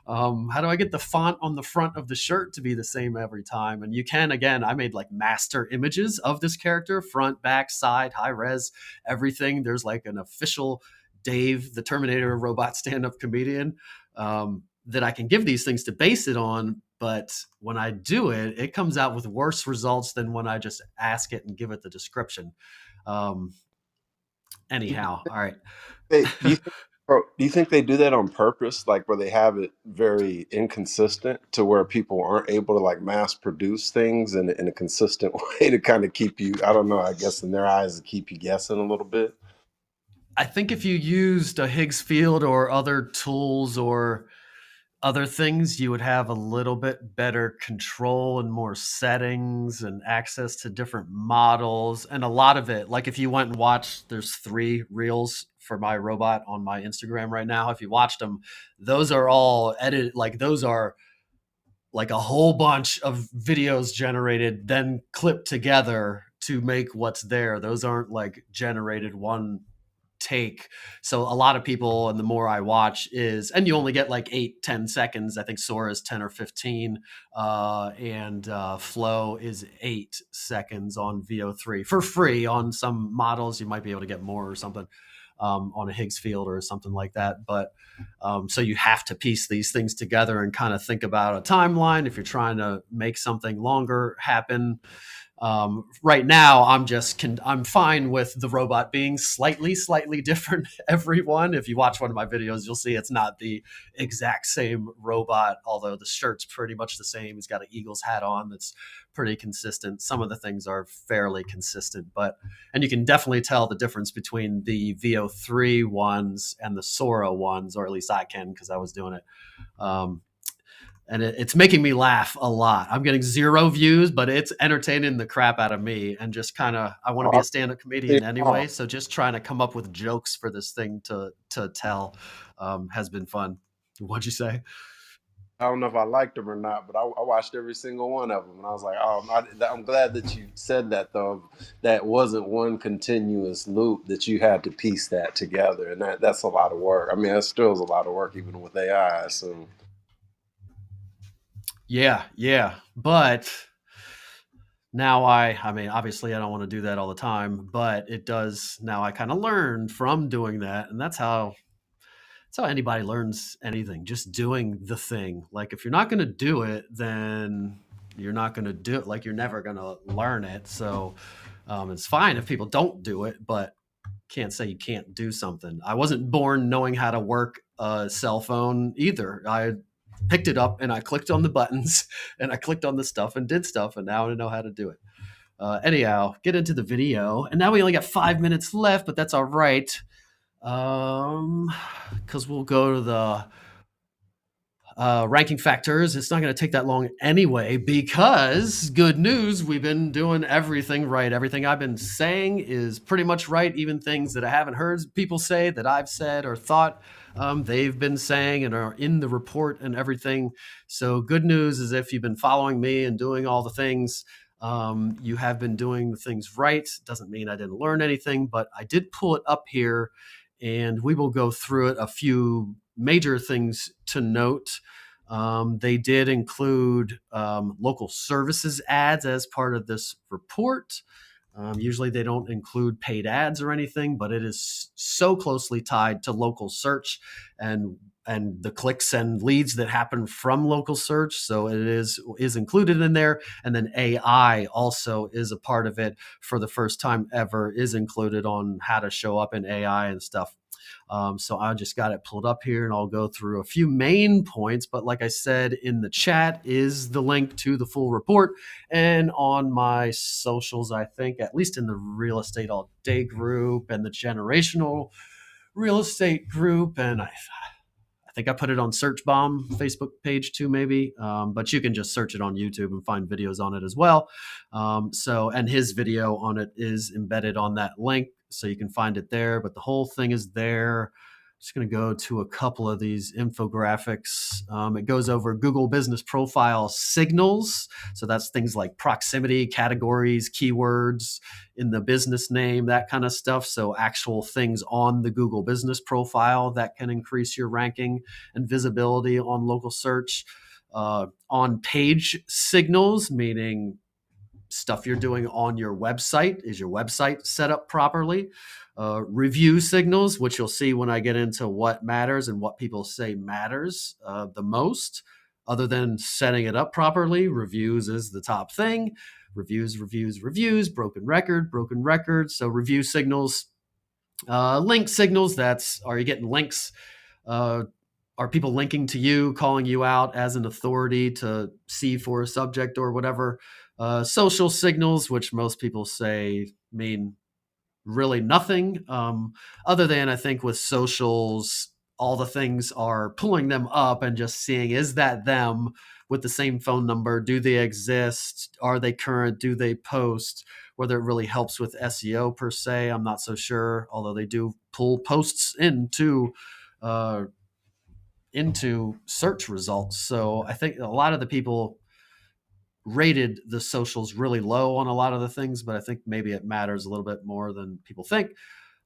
How do I get the font on the front of the shirt to be the same every time? And you can, again, I made like master images of this character, front, back, side, high res, everything. There's like an official Dave, the Terminator robot stand-up comedian, that I can give these things to base it on. But when I do it, it comes out with worse results than when I just ask it and give it the description. Anyhow, all right. Do you think they do that on purpose, like where they have it very inconsistent to where people aren't able to like mass produce things in a consistent way to kind of keep you, I don't know, I guess in their eyes, to keep you guessing a little bit? I think if you used a Higgs field or other tools or other things, you would have a little bit better control and more settings and access to different models. And a lot of it, like if you went and watched, there's 3 reels for my robot on my Instagram right now. If you watched them, those are all edited. Like those are like a whole bunch of videos generated, then clipped together to make what's there. Those aren't like generated one take. So a lot of people, and the more I watch is, and you only get like 8-10 seconds. I think Sora is 10 or 15, and Flow is 8 seconds on VO3 for free. On some models you might be able to get more or something, on a Higgs field or something like that. But so you have to piece these things together and kind of think about a timeline if you're trying to make something longer happen. Right now, I'm fine with the robot being slightly different. Everyone, if you watch one of my videos, you'll see it's not the exact same robot, although the shirt's pretty much the same. He's got an Eagles hat on that's pretty consistent. Some of the things are fairly consistent, and you can definitely tell the difference between the VO3 ones and the Sora ones, or at least I can because I was doing it. And it's making me laugh a lot. I'm getting 0 views, but it's entertaining the crap out of me. And just kind of, I want to be a stand-up comedian anyway, so just trying to come up with jokes for this thing to tell has been fun. What'd you say? I don't know if I liked them or not, but I watched every single one of them, and I was like, "Oh, I'm glad that you said that, though. That wasn't one continuous loop that you had to piece that together, and that's a lot of work. I mean, that still is a lot of work, even with AI. I assume." Yeah. But now I mean, obviously I don't want to do that all the time, but it does now. I kind of learned from doing that, and that's how anybody learns anything, just doing the thing. Like if you're not going to do it, then you're not going to do it. Like you're never going to learn it. So it's fine if people don't do it, but can't say you can't do something. I wasn't born knowing how to work a cell phone either. I picked it up and I clicked on the buttons and I clicked on the stuff and did stuff, and now I know how to do it. Anyhow, get into the video. And now we only got 5 minutes left, but that's all right. Because we'll go to the ranking factors. It's not going to take that long anyway, because good news, we've been doing everything right. Everything I've been saying is pretty much right. Even things that I haven't heard people say that I've said or thought they've been saying and are in the report and everything. So good news is if you've been following me and doing all the things, you have been doing the things right. Doesn't mean I didn't learn anything, but I did pull it up here and we will go through it. A few major things to note. They did include local services ads as part of this report. Usually they don't include paid ads or anything, but it is so closely tied to local search and the clicks and leads that happen from local search. So it is included in there. And then AI also is a part of it for the first time ever, is included on how to show up in AI and stuff. So I just got it pulled up here and I'll go through a few main points. But like I said, in the chat is the link to the full report. And on my socials, I think, at least in the Real Estate All Day group and the Generational Real Estate group, and I think I put it on Search Bomb Facebook page too, maybe. But you can just search it on YouTube and find videos on it as well. And his video on it is embedded on that link, so you can find it there. But the whole thing is there. Just going to go to a couple of these infographics. It goes over Google Business Profile signals. So that's things like proximity, categories, keywords in the business name, that kind of stuff. So actual things on the Google Business Profile that can increase your ranking and visibility on local search. On page signals, meaning stuff you're doing on your website. Is your website set up properly? Review signals, which you'll see when I get into what matters and what people say matters the most. Other than setting it up properly, reviews is the top thing. Reviews, broken record. So review signals, link signals, are you getting links? Are people linking to you, calling you out as an authority to see for a subject or whatever? Social signals, which most people say mean really nothing, other than I think with socials, all the things are pulling them up and just seeing, is that them with the same phone number? Do they exist? Are they current? Do they post? Whether it really helps with SEO per se, I'm not so sure, although they do pull posts into search results. So I think a lot of the people rated the socials really low on a lot of the things, but I think maybe it matters a little bit more than people think.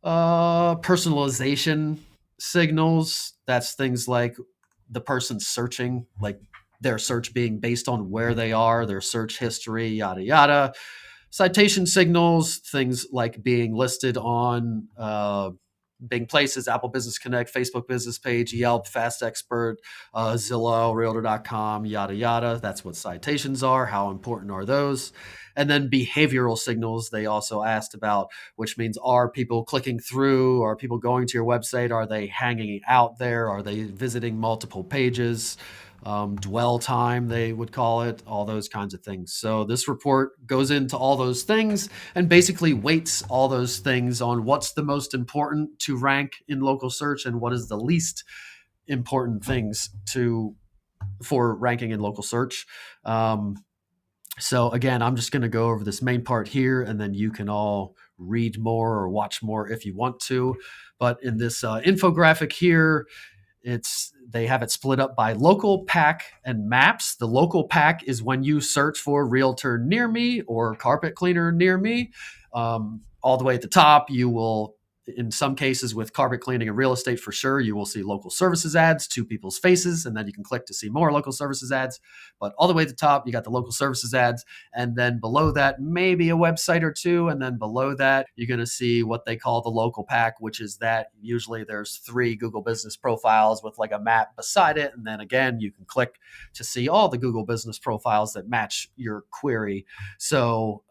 Personalization signals, that's things like the person searching, like their search being based on where they are, their search history, yada, yada. Citation signals, things like being listed on big places: Apple Business Connect, Facebook Business Page, Yelp, Fast Expert, Zillow, Realtor.com, yada, yada. That's what citations are. How important are those? And then behavioral signals, they also asked about, which means, are people clicking through? Are people going to your website? Are they hanging out there? Are they visiting multiple pages? Dwell time, they would call it, all those kinds of things. So this report goes into all those things and basically weights all those things on what's the most important to rank in local search and what is the least important things for ranking in local search. So again, I'm just going to go over this main part here, and then you can all read more or watch more if you want to. But in this infographic here, they have it split up by local pack and maps. The local pack is when you search for realtor near me or carpet cleaner near me. All the way at the top, you will, in some cases with carpet cleaning and real estate for sure, you will see local services ads to people's faces, and then you can click to see more local services ads. But all the way at the top, you got the local services ads, and then below that, maybe a website or two, and then below that, you're going to see what they call the local pack, which is that usually there's 3 Google Business profiles with like a map beside it, and then again, you can click to see all the Google Business profiles that match your query. So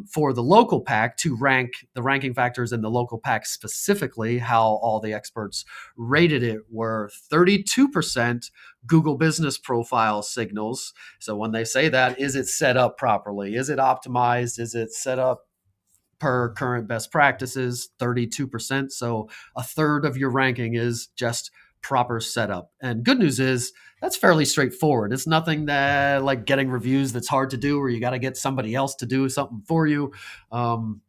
for the local pack, to rank the ranking factors in the local pack specifically, how all the experts rated it were 32% Google Business Profile signals. So when they say that, is it set up properly? Is it optimized? Is it set up per current best practices? 32%. So a third of your ranking is just proper setup. And good news is that's fairly straightforward. It's nothing that like getting reviews that's hard to do, or you got to get somebody else to do something for you.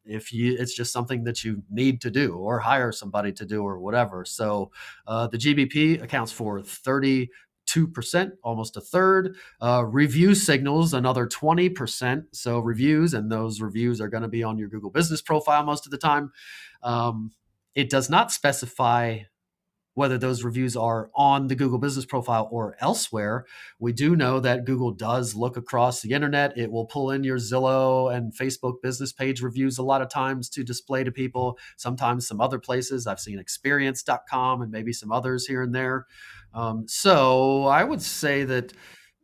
It's just something that you need to do, or hire somebody to do, or whatever. So the GBP accounts for 32%, almost a third. Review signals, another 20%. So reviews, and those reviews are going to be on your Google Business Profile most of the time. It does not specify whether those reviews are on the Google Business Profile or elsewhere. We do know that Google does look across the internet. It will pull in your Zillow and Facebook business page reviews a lot of times to display to people, sometimes some other places. I've seen experience.com and maybe some others here and there. So I would say that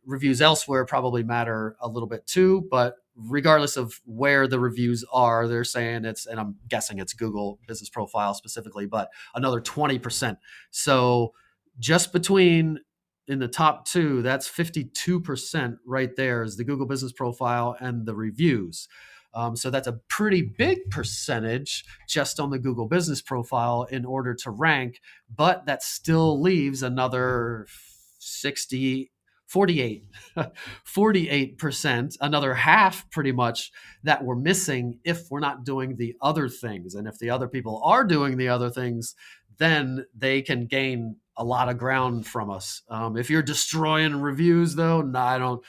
reviews elsewhere probably matter a little bit too, but regardless of where the reviews are, they're saying it's, and I'm guessing it's Google Business Profile specifically, but another 20%. So just between in the top 2, that's 52% right there is the Google Business Profile and the reviews. So that's a pretty big percentage just on the Google Business Profile in order to rank, but that still leaves another 48%, another half pretty much, that we're missing if we're not doing the other things. And if the other people are doing the other things, then they can gain a lot of ground from us. If you're destroying reviews though, not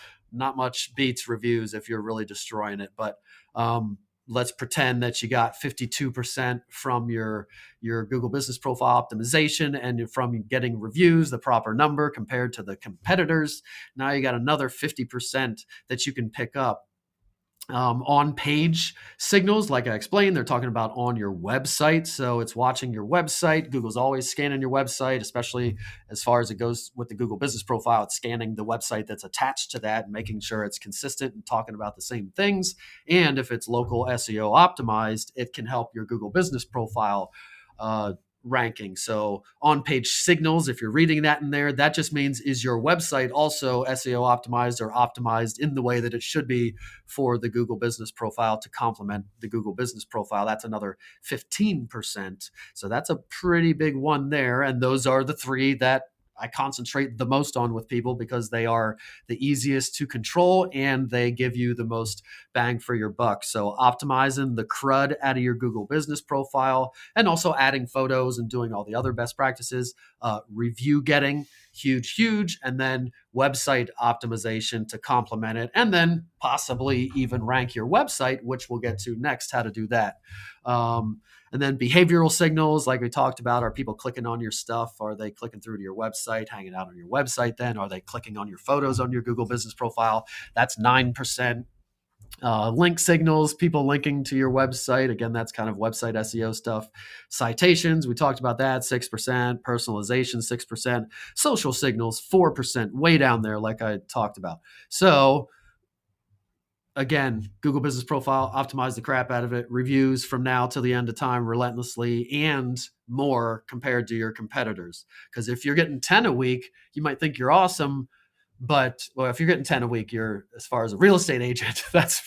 much beats reviews if you're really destroying it. But let's pretend that you got 52% from your Google Business Profile optimization and from getting reviews, the proper number compared to the competitors. Now you got another 50% that you can pick up. On page signals, like I explained, they're talking about on your website. So it's watching your website. Google's always scanning your website, especially as far as it goes with the Google Business Profile. It's scanning the website that's attached to that and making sure it's consistent and talking about the same things. And if it's local SEO optimized, it can help your Google Business Profile ranking. So on page signals, if you're reading that in there, that just means, is your website also SEO optimized or optimized in the way that it should be for the Google Business Profile to complement the Google Business Profile? That's another 15%. So that's a pretty big one there. And those are the 3 that I concentrate the most on with people because they are the easiest to control and they give you the most bang for your buck. So optimizing the crud out of your Google Business Profile and also adding photos and doing all the other best practices, review getting, huge, and then website optimization to complement it, and then possibly even rank your website, which we'll get to next, how to do that. And then behavioral signals, like we talked about, are people clicking on your stuff? Are they clicking through to your website, hanging out on your website then? Are they clicking on your photos on your Google Business Profile? That's 9%. Link signals, people linking to your website. Again, that's kind of website SEO stuff. Citations, we talked about that, 6%. Personalization, 6%. Social signals, 4%, way down there, like I talked about. So again, Google Business Profile, optimize the crap out of it. Reviews from now till the end of time relentlessly and more compared to your competitors. Because if you're getting 10 a week, you might think you're awesome. But well, if you're getting 10 a week, you're, as far as a real estate agent, that's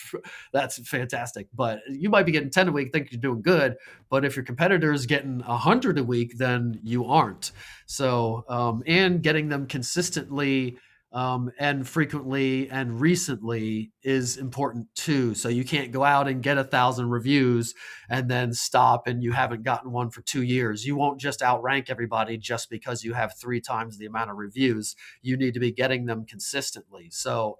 fantastic. But you might be getting 10 a week, think you're doing good. But if your competitor is getting 100 a week, then you aren't. So, and getting them consistently and frequently and recently is important too. So you can't go out and get 1,000 reviews and then stop and you haven't gotten one for 2 years. You won't just outrank everybody just because you have 3 times the amount of reviews. You need to be getting them consistently. So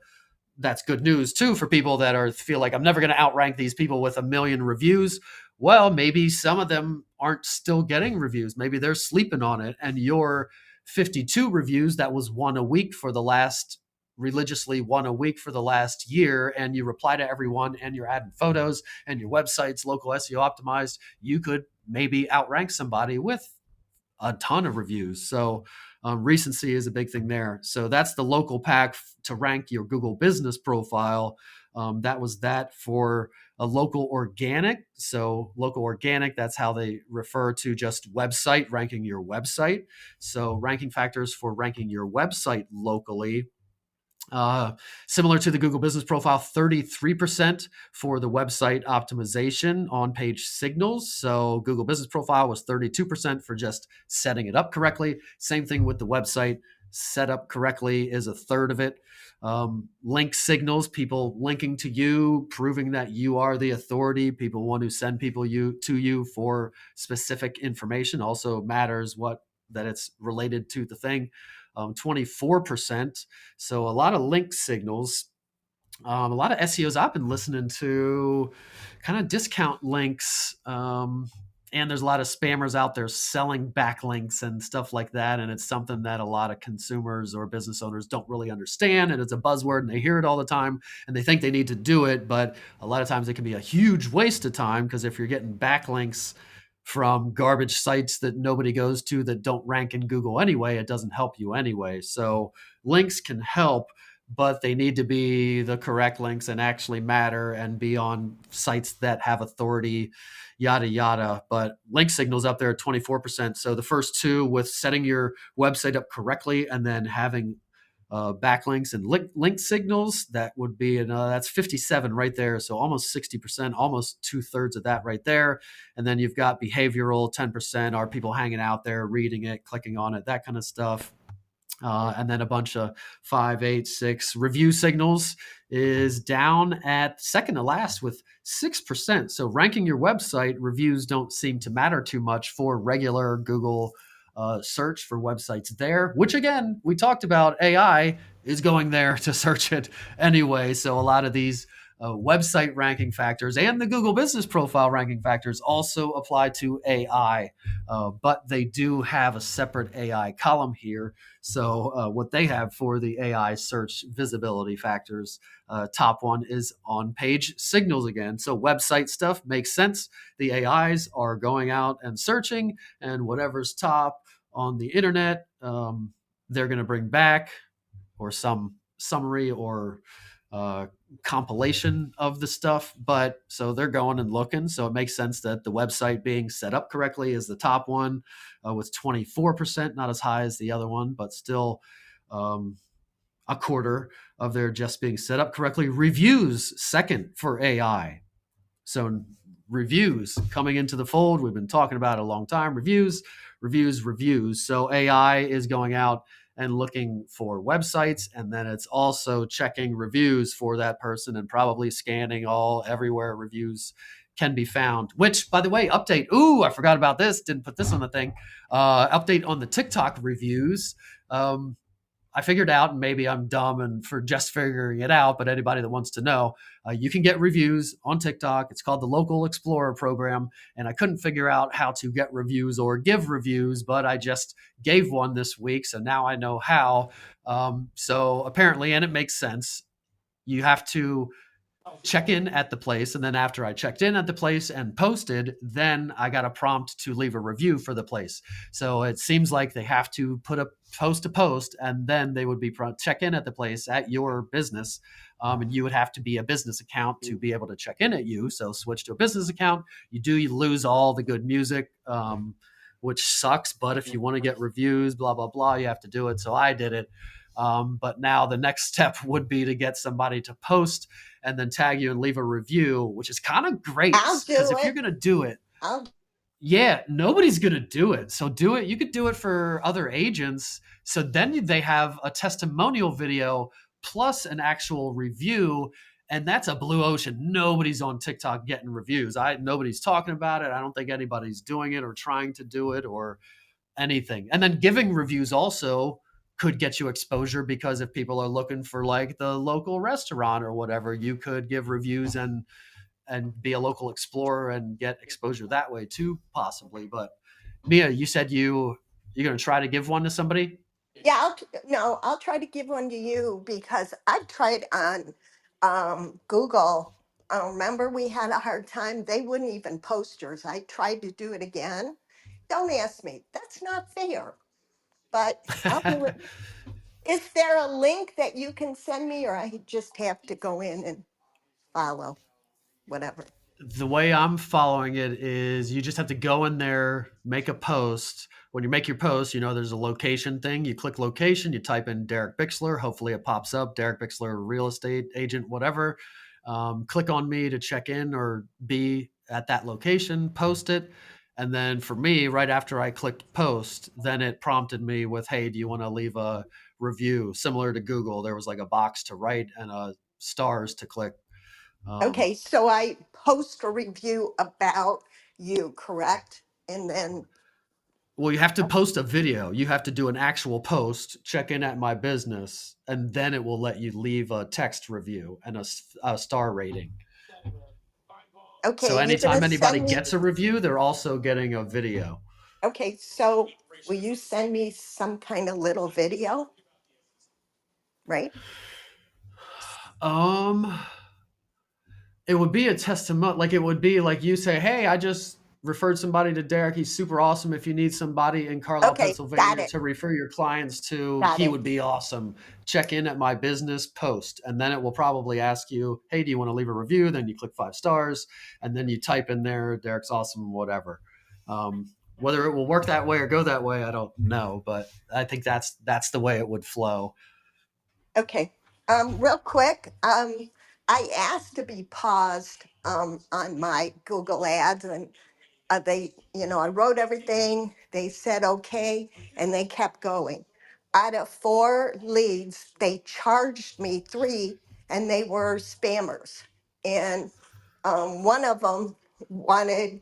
that's good news too for people that feel like I'm never going to outrank these people with 1 million reviews. Well, maybe some of them aren't still getting reviews. Maybe they're sleeping on it, and your 52 reviews, that was one a week for the last religiously one a week for the last year, and you reply to everyone and you're adding photos and your website's local SEO optimized, you could maybe outrank somebody with a ton of reviews. So recency is a big thing there. So that's the local pack to rank your Google Business Profile. That was that for a local organic. So local organic, that's how they refer to just website, ranking your website. So ranking factors for ranking your website locally. Similar to the Google Business Profile, 33% for the website optimization on page signals. So Google Business Profile was 32% for just setting it up correctly. Same thing with the website. Set up correctly is a third of it. Link signals, people linking to you, proving that you are the authority. People want to send people to you for specific information. Also matters that it's related to the thing. 24%. So a lot of link signals. A lot of SEOs I've been listening to kind of discount links. And there's a lot of spammers out there selling backlinks and stuff like that. And it's something that a lot of consumers or business owners don't really understand. And it's a buzzword and they hear it all the time and they think they need to do it. But a lot of times it can be a huge waste of time, because if you're getting backlinks from garbage sites that nobody goes to that don't rank in Google anyway, it doesn't help you anyway. So links can help, but they need to be the correct links and actually matter and be on sites that have authority, yada, yada. But link signals up there at 24%. So the first two, with setting your website up correctly and then having backlinks and link signals, that would be that's 57 right there. So almost 60%, almost 2/3 of that right there. And then you've got behavioral, 10%. Are people hanging out there, reading it, clicking on it, that kind of stuff. And then a bunch of 5, 8, 6 review signals is down at second to last with 6%. So ranking your website, reviews don't seem to matter too much for regular Google search for websites there, which again, we talked about AI is going there to search it anyway. So a lot of these website ranking factors and the Google Business Profile ranking factors also apply to AI, but they do have a separate AI column here. So what they have for the AI search visibility factors, top one is on page signals again. So website stuff makes sense. The AIs are going out and searching, and whatever's top on the internet, they're going to bring back, or some summary or compilation of the stuff. But so they're going and looking. So it makes sense that the website being set up correctly is the top one with 24%, not as high as the other one, but still a quarter of their just being set up correctly. Reviews, second for AI. So reviews coming into the fold. We've been talking about it a long time. Reviews. So AI is going out and looking for websites, and then it's also checking reviews for that person and probably scanning everywhere reviews can be found. Which, by the way, update. Ooh, I forgot about this. Didn't put this on the thing. Update on the TikTok reviews. I figured out, and maybe I'm dumb and for just figuring it out, but anybody that wants to know, you can get reviews on TikTok. It's called the Local Explorer program, and I couldn't figure out how to get reviews or give reviews, but I just gave one this week, so now I know how. So apparently, and it makes sense, you have to check in at the place, and then after I checked in at the place and posted, then I got a prompt to leave a review for the place. So it seems like they have to put a post to post, and then they would be check in at the place at your business, and you would have to be a business account to be able to check in at you. So switch to a business account. You lose all the good music, which sucks. But if you want to get reviews, blah blah blah, you have to do it. So I did it. But now the next step would be to get somebody to post and then tag you and leave a review, which is kind of great. I'll Because do if you're it. going to do it, I'll yeah, nobody's going to do it. So do it. You could do it for other agents. So then they have a testimonial video plus an actual review. And that's a blue ocean. Nobody's on TikTok getting reviews. Nobody's talking about it. I don't think anybody's doing it or trying to do it or anything. And then giving reviews also could get you exposure, because if people are looking for like the local restaurant or whatever, you could give reviews and be a local explorer and get exposure that way too, possibly. But Mia, you said you're going to try to give one to somebody. Yeah, no, I'll try to give one to you because I've tried on Google. Remember, we had a hard time. They wouldn't even post yours. I tried to do it again. Don't ask me. That's not fair. But I'll do it. Is there a link that you can send me, or I just have to go in and follow whatever? The way I'm following it is you just have to go in there, make a post. When you make your post, there's a location thing. You click location, you type in Derek Bixler. Hopefully it pops up, Derek Bixler, real estate agent, whatever. Click on me to check in or be at that location, post it. And then for me, right after I clicked post, then it prompted me with, hey, do you want to leave a review? Similar to Google, there was like a box to write and stars to click. Okay, so I post a review about you, correct? And then, Well, you have to post a video. You have to do an actual post, check in at my business, and then it will let you leave a text review and a star rating. So okay, and you're anytime gonna anybody send me. gets a review, they're also getting a video. Okay, so will you send me some kind of little video? Right? Um, it would be a testimony. Like it would be like you say, "Hey, I just referred somebody to Derek. He's super awesome. If you need somebody in Carlisle, Okay, got Pennsylvania, it. to refer your clients to, Got he it. would be awesome. Check in at my business, post." And then it will probably ask you, "Hey, do you want to leave a review?" Then you click 5 stars, and then you type in there, "Derek's awesome," whatever. Whether it will work that way or go that way, I don't know, but I think that's the way it would flow. Okay. Real quick, I asked to be paused on my Google ads, and I wrote everything. They said okay, and they kept going. Out of 4 leads, they charged me 3, and they were spammers. And one of them wanted,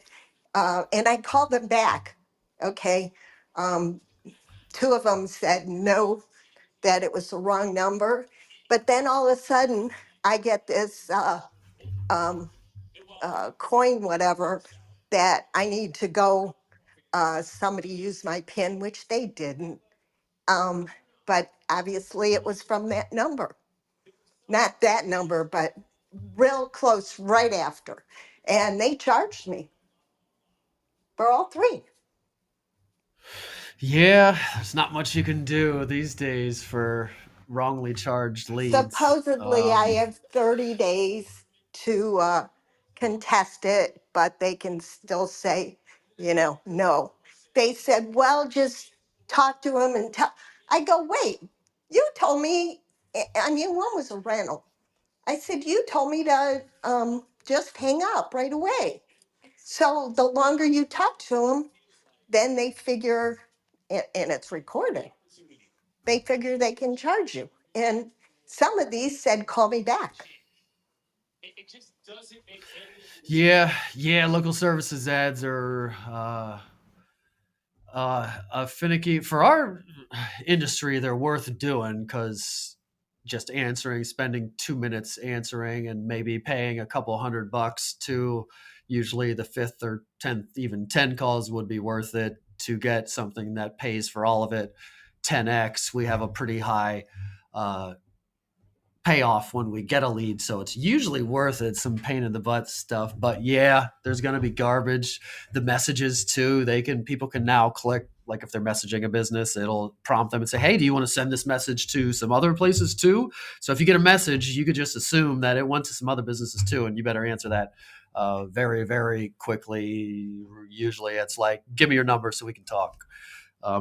and I called them back. Okay. Um, 2 of them said no, that it was the wrong number. But then all of a sudden, I get this coin, whatever, that I need to go. Somebody used my PIN, which they didn't. Um, but obviously, it was from that number. Not that number, but real close right after. And they charged me for all 3. Yeah, there's not much you can do these days for wrongly charged leads. Supposedly, I have 30 days to contest it, but they can still say, no. They said, well, just talk to him and tell. I go, wait, you told me, I mean, one was a rental. I said, you told me to just hang up right away. So the longer you talk to them, then they figure, and it's recorded, they figure they can charge you. And some of these said, call me back. Yeah, local services ads are finicky for our industry. They're worth doing because just answering, spending 2 minutes answering, and maybe paying a couple $100 to usually the 5th or 10th, even 10 calls would be worth it to get something that pays for all of it 10x. We have a pretty high payoff when we get a lead. So it's usually worth it, some pain in the butt stuff. But yeah, there's going to be garbage. The messages too, people can now click, like if they're messaging a business, it'll prompt them and say, hey, do you want to send this message to some other places too? So if you get a message, you could just assume that it went to some other businesses too, and you better answer that very, very quickly. Usually it's like, give me your number so we can talk.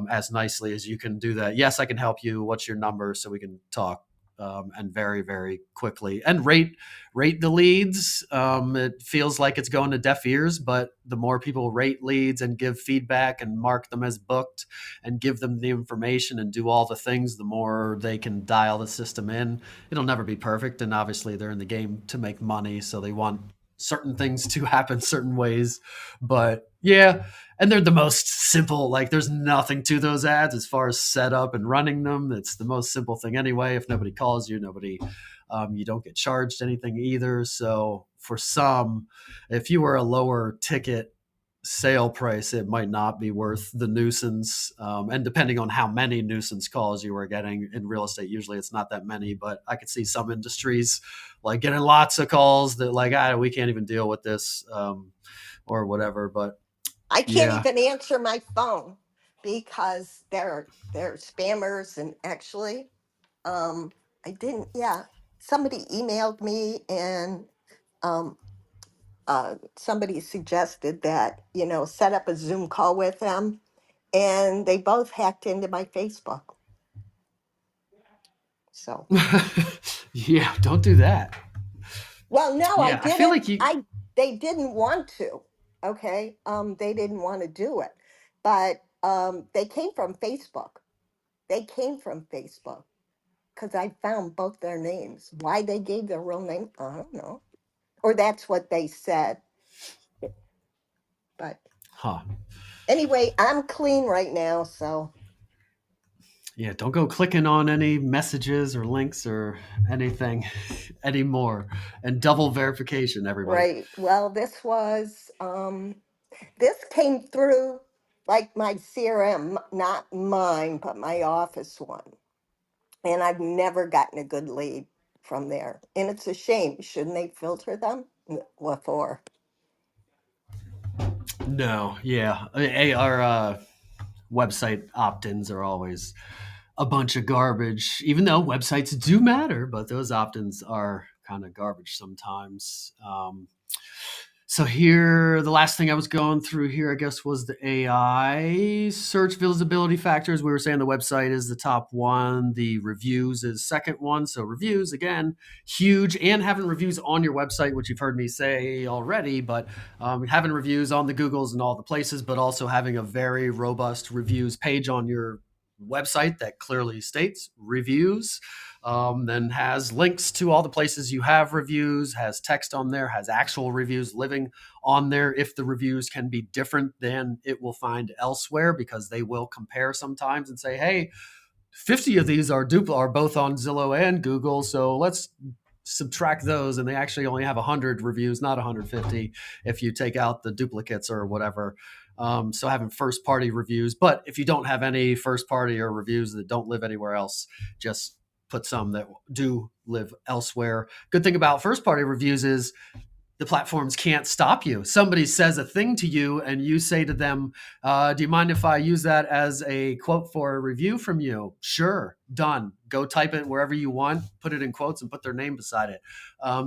As nicely as you can do that. Yes, I can help you. What's your number so we can talk? And very, very quickly. And rate the leads. It feels like it's going to deaf ears, but the more people rate leads and give feedback and mark them as booked and give them the information and do all the things, the more they can dial the system in. It'll never be perfect. And obviously they're in the game to make money, so they want certain things to happen certain ways. But yeah, and they're the most simple. Like there's nothing to those ads as far as setup and running them. It's the most simple thing anyway. If nobody calls you, you don't get charged anything either. So for some, if you were a lower ticket sale price, it might not be worth the nuisance. And depending on how many nuisance calls you were getting in real estate, usually it's not that many, but I could see some industries like getting lots of calls that like, we can't even deal with this or whatever. But I can't yeah. even answer my phone because they're spammers. And actually, I didn't. Yeah, somebody emailed me, and somebody suggested that set up a Zoom call with them, and they both hacked into my Facebook. So Yeah, don't do that. well, no, I Yeah, I feel didn't. like you. They didn't want to. Okay, they didn't want to do it, but they came from Facebook. They came from Facebook because I found both their names. Why they gave their real name, I don't know. Or that's what they said. But Huh. anyway, I'm clean right now, so. Yeah, don't go clicking on any messages or links or anything anymore. And double verification, everybody. Right. Well, this came through like my CRM, not mine, but my office one. And I've never gotten a good lead from there. And it's a shame. Shouldn't they filter them? What for? No, yeah. Our website opt-ins are always a bunch of garbage, even though websites do matter, but those opt-ins are kind of garbage sometimes. So here, the last thing I was going through here, I guess, was the AI search visibility factors. We were saying the website is the top one. The reviews is second one. So reviews, again, huge. And having reviews on your website, which you've heard me say already, but having reviews on the Googles and all the places, but also having a very robust reviews page on your website that clearly states reviews. Then has links to all the places you have reviews, has text on there, has actual reviews living on there. If the reviews can be different than it will find elsewhere, because they will compare sometimes and say, hey, 50 of these are both on Zillow and Google, so let's subtract those, and they actually only have 100 reviews, not 150, if you take out the duplicates or whatever. So having first party reviews, but if you don't have any first party or reviews that don't live anywhere else, just put some that do live elsewhere. Good thing about first party reviews is the platforms can't stop you. Somebody says a thing to you and you say to them, do you mind if I use that as a quote for a review from you? Sure, done. Go type it wherever you want, put it in quotes and put their name beside it.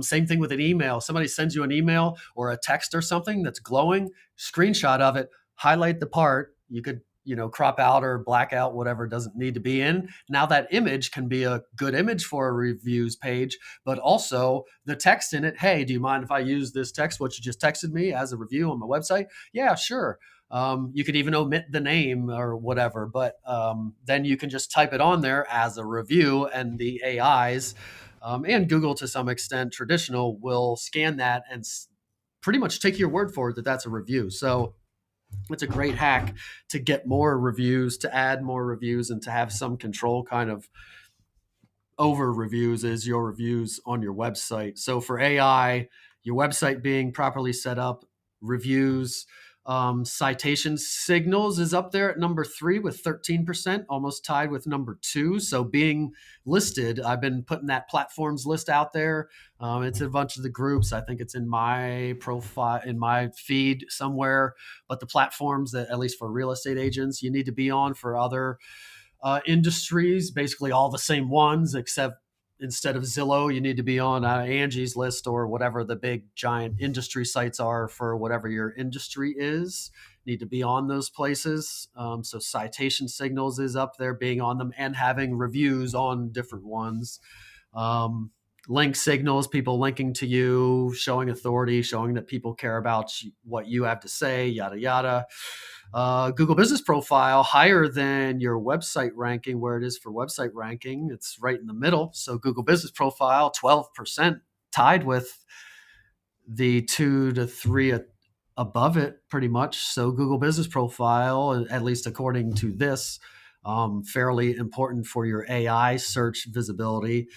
Same thing with an email. Somebody sends you an email or a text or something that's glowing, screenshot of it, highlight the part. You could crop out or black out whatever doesn't need to be in. Now that image can be a good image for a reviews page, but also the text in it. Hey, do you mind if I use this text, what you just texted me, as a review on my website? Yeah, sure. You could even omit the name or whatever, but then you can just type it on there as a review, and the AIs and Google to some extent, traditional, will scan that and pretty much take your word for it that that's a review. So it's a great hack to get more reviews, to add more reviews, and to have some control kind of over reviews is your reviews on your website. So for AI, your website being properly set up, reviews, Citation signals is up there at number 3 with 13%, almost tied with number 2. So being listed, I've been putting that platforms list out there. It's a bunch of the groups. I think it's in my profile, in my feed somewhere. But the platforms that, at least for real estate agents, you need to be on for other industries, basically all the same ones, except instead of Zillow, you need to be on Angie's List or whatever the big giant industry sites are for whatever your industry is. Need to be on those places. So citation signals is up there, being on them and having reviews on different ones. Link signals, people linking to you, showing authority, showing that people care about what you have to say, yada, yada. Google Business Profile, higher than your website ranking, where it is for website ranking. It's right in the middle. So Google Business Profile, 12%, tied with the 2 to 3 above it pretty much. So Google Business Profile, at least according to this, fairly important for your AI search visibility.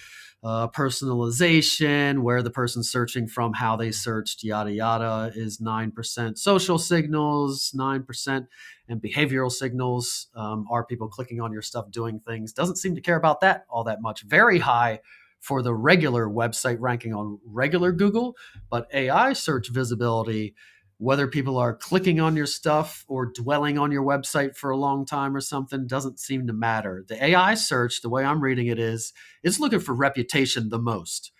Personalization, where the person's searching from, how they searched, yada, yada, is 9%. Social signals, 9%. And behavioral signals, are people clicking on your stuff, doing things. Doesn't seem to care about that all that much. Very high for the regular website ranking on regular Google, but AI search visibility, whether people are clicking on your stuff or dwelling on your website for a long time or something, doesn't seem to matter. The AI search, the way I'm reading it is, it's looking for reputation the most.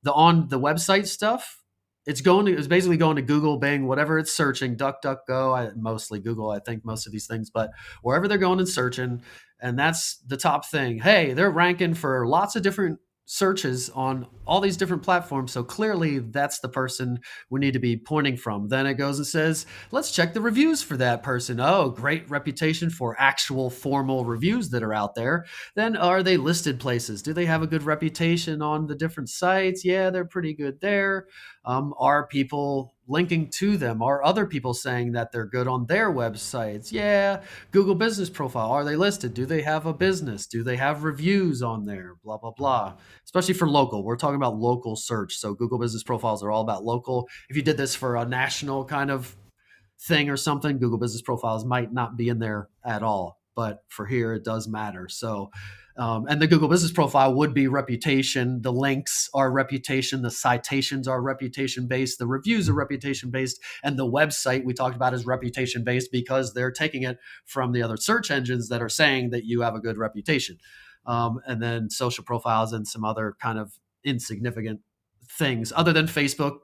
On the website stuff, it's basically going to Google, Bing, whatever it's searching, DuckDuckGo, mostly Google, I think most of these things, but wherever they're going and searching, and that's the top thing. Hey, they're ranking for lots of different searches on all these different platforms. So clearly that's the person we need to be pointing from. Then it goes and says, let's check the reviews for that person. Oh, great reputation for actual formal reviews that are out there. Then are they listed places? Do they have a good reputation on the different sites? Yeah, they're pretty good there. Are people linking to them? Are other people saying that they're good on their websites? Yeah. Google Business Profile, are they listed? Do they have a business? Do they have reviews on there? Blah, blah, blah. Especially for local. We're talking about local search. So Google Business Profiles are all about local. If you did this for a national kind of thing or something, Google Business Profiles might not be in there at all. But for here, it does matter. So, and the Google Business Profile would be reputation. The links are reputation. The citations are reputation based. The reviews are reputation based. And the website we talked about is reputation based because they're taking it from the other search engines that are saying that you have a good reputation. And then social profiles and some other kind of insignificant things other than Facebook.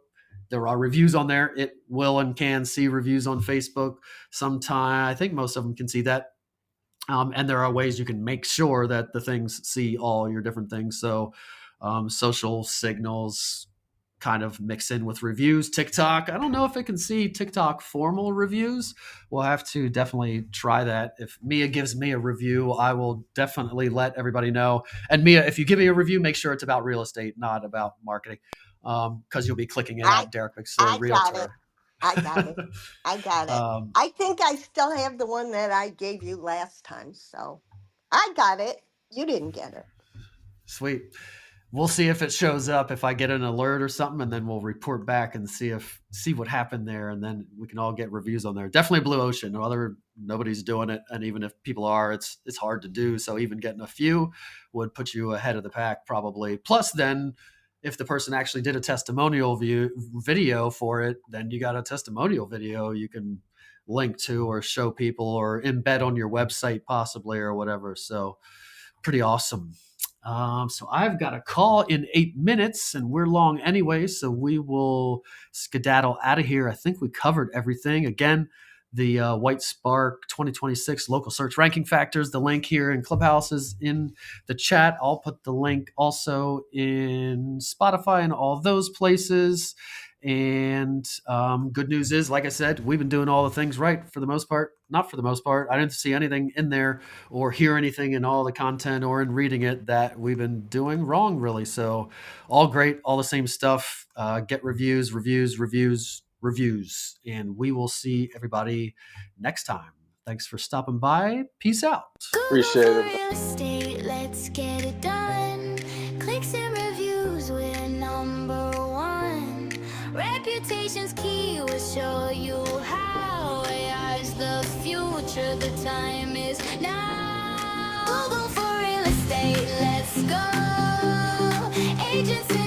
There are reviews on there. It will and can see reviews on Facebook sometime. I think most of them can see that. And there are ways you can make sure that the things see all your different things. So social signals kind of mix in with reviews. TikTok, I don't know if it can see TikTok formal reviews. We'll have to definitely try that. If Mia gives me a review, I will definitely let everybody know. And Mia, if you give me a review, make sure it's about real estate, not about marketing, because you'll be clicking it I at Derek Bixler, I got it. Realtor. I got it. I got it. I think I still have the one that I gave you last time. So I got it. You didn't get it. Sweet. We'll see if it shows up, if I get an alert or something, and then we'll report back and see what happened there, and then we can all get reviews on there. Definitely blue ocean. Nobody's doing it, and even if people are, it's hard to do. So even getting a few would put you ahead of the pack probably. Plus, then if the person actually did a testimonial video for it, then you got a testimonial video you can link to or show people or embed on your website possibly or whatever. So pretty awesome. So I've got a call in 8 minutes and we're long anyway, so we will skedaddle out of here. I think we covered everything. Again, the White Spark 2026 local search ranking factors, the link here in Clubhouse is in the chat. I'll put the link also in Spotify and all those places. And good news is, like I said, we've been doing all the things right for the most part. Not for the most part. I didn't see anything in there or hear anything in all the content or in reading it that we've been doing wrong, really. So all great, all the same stuff. Get reviews. And we will see everybody next time. Thanks for stopping by. Peace out. Google Appreciate for it. real estate, let's get it done. Clicks and reviews, we're number one. Reputation's key will show you how. AI's the future, the time is now. Google for real estate, let's go. Agents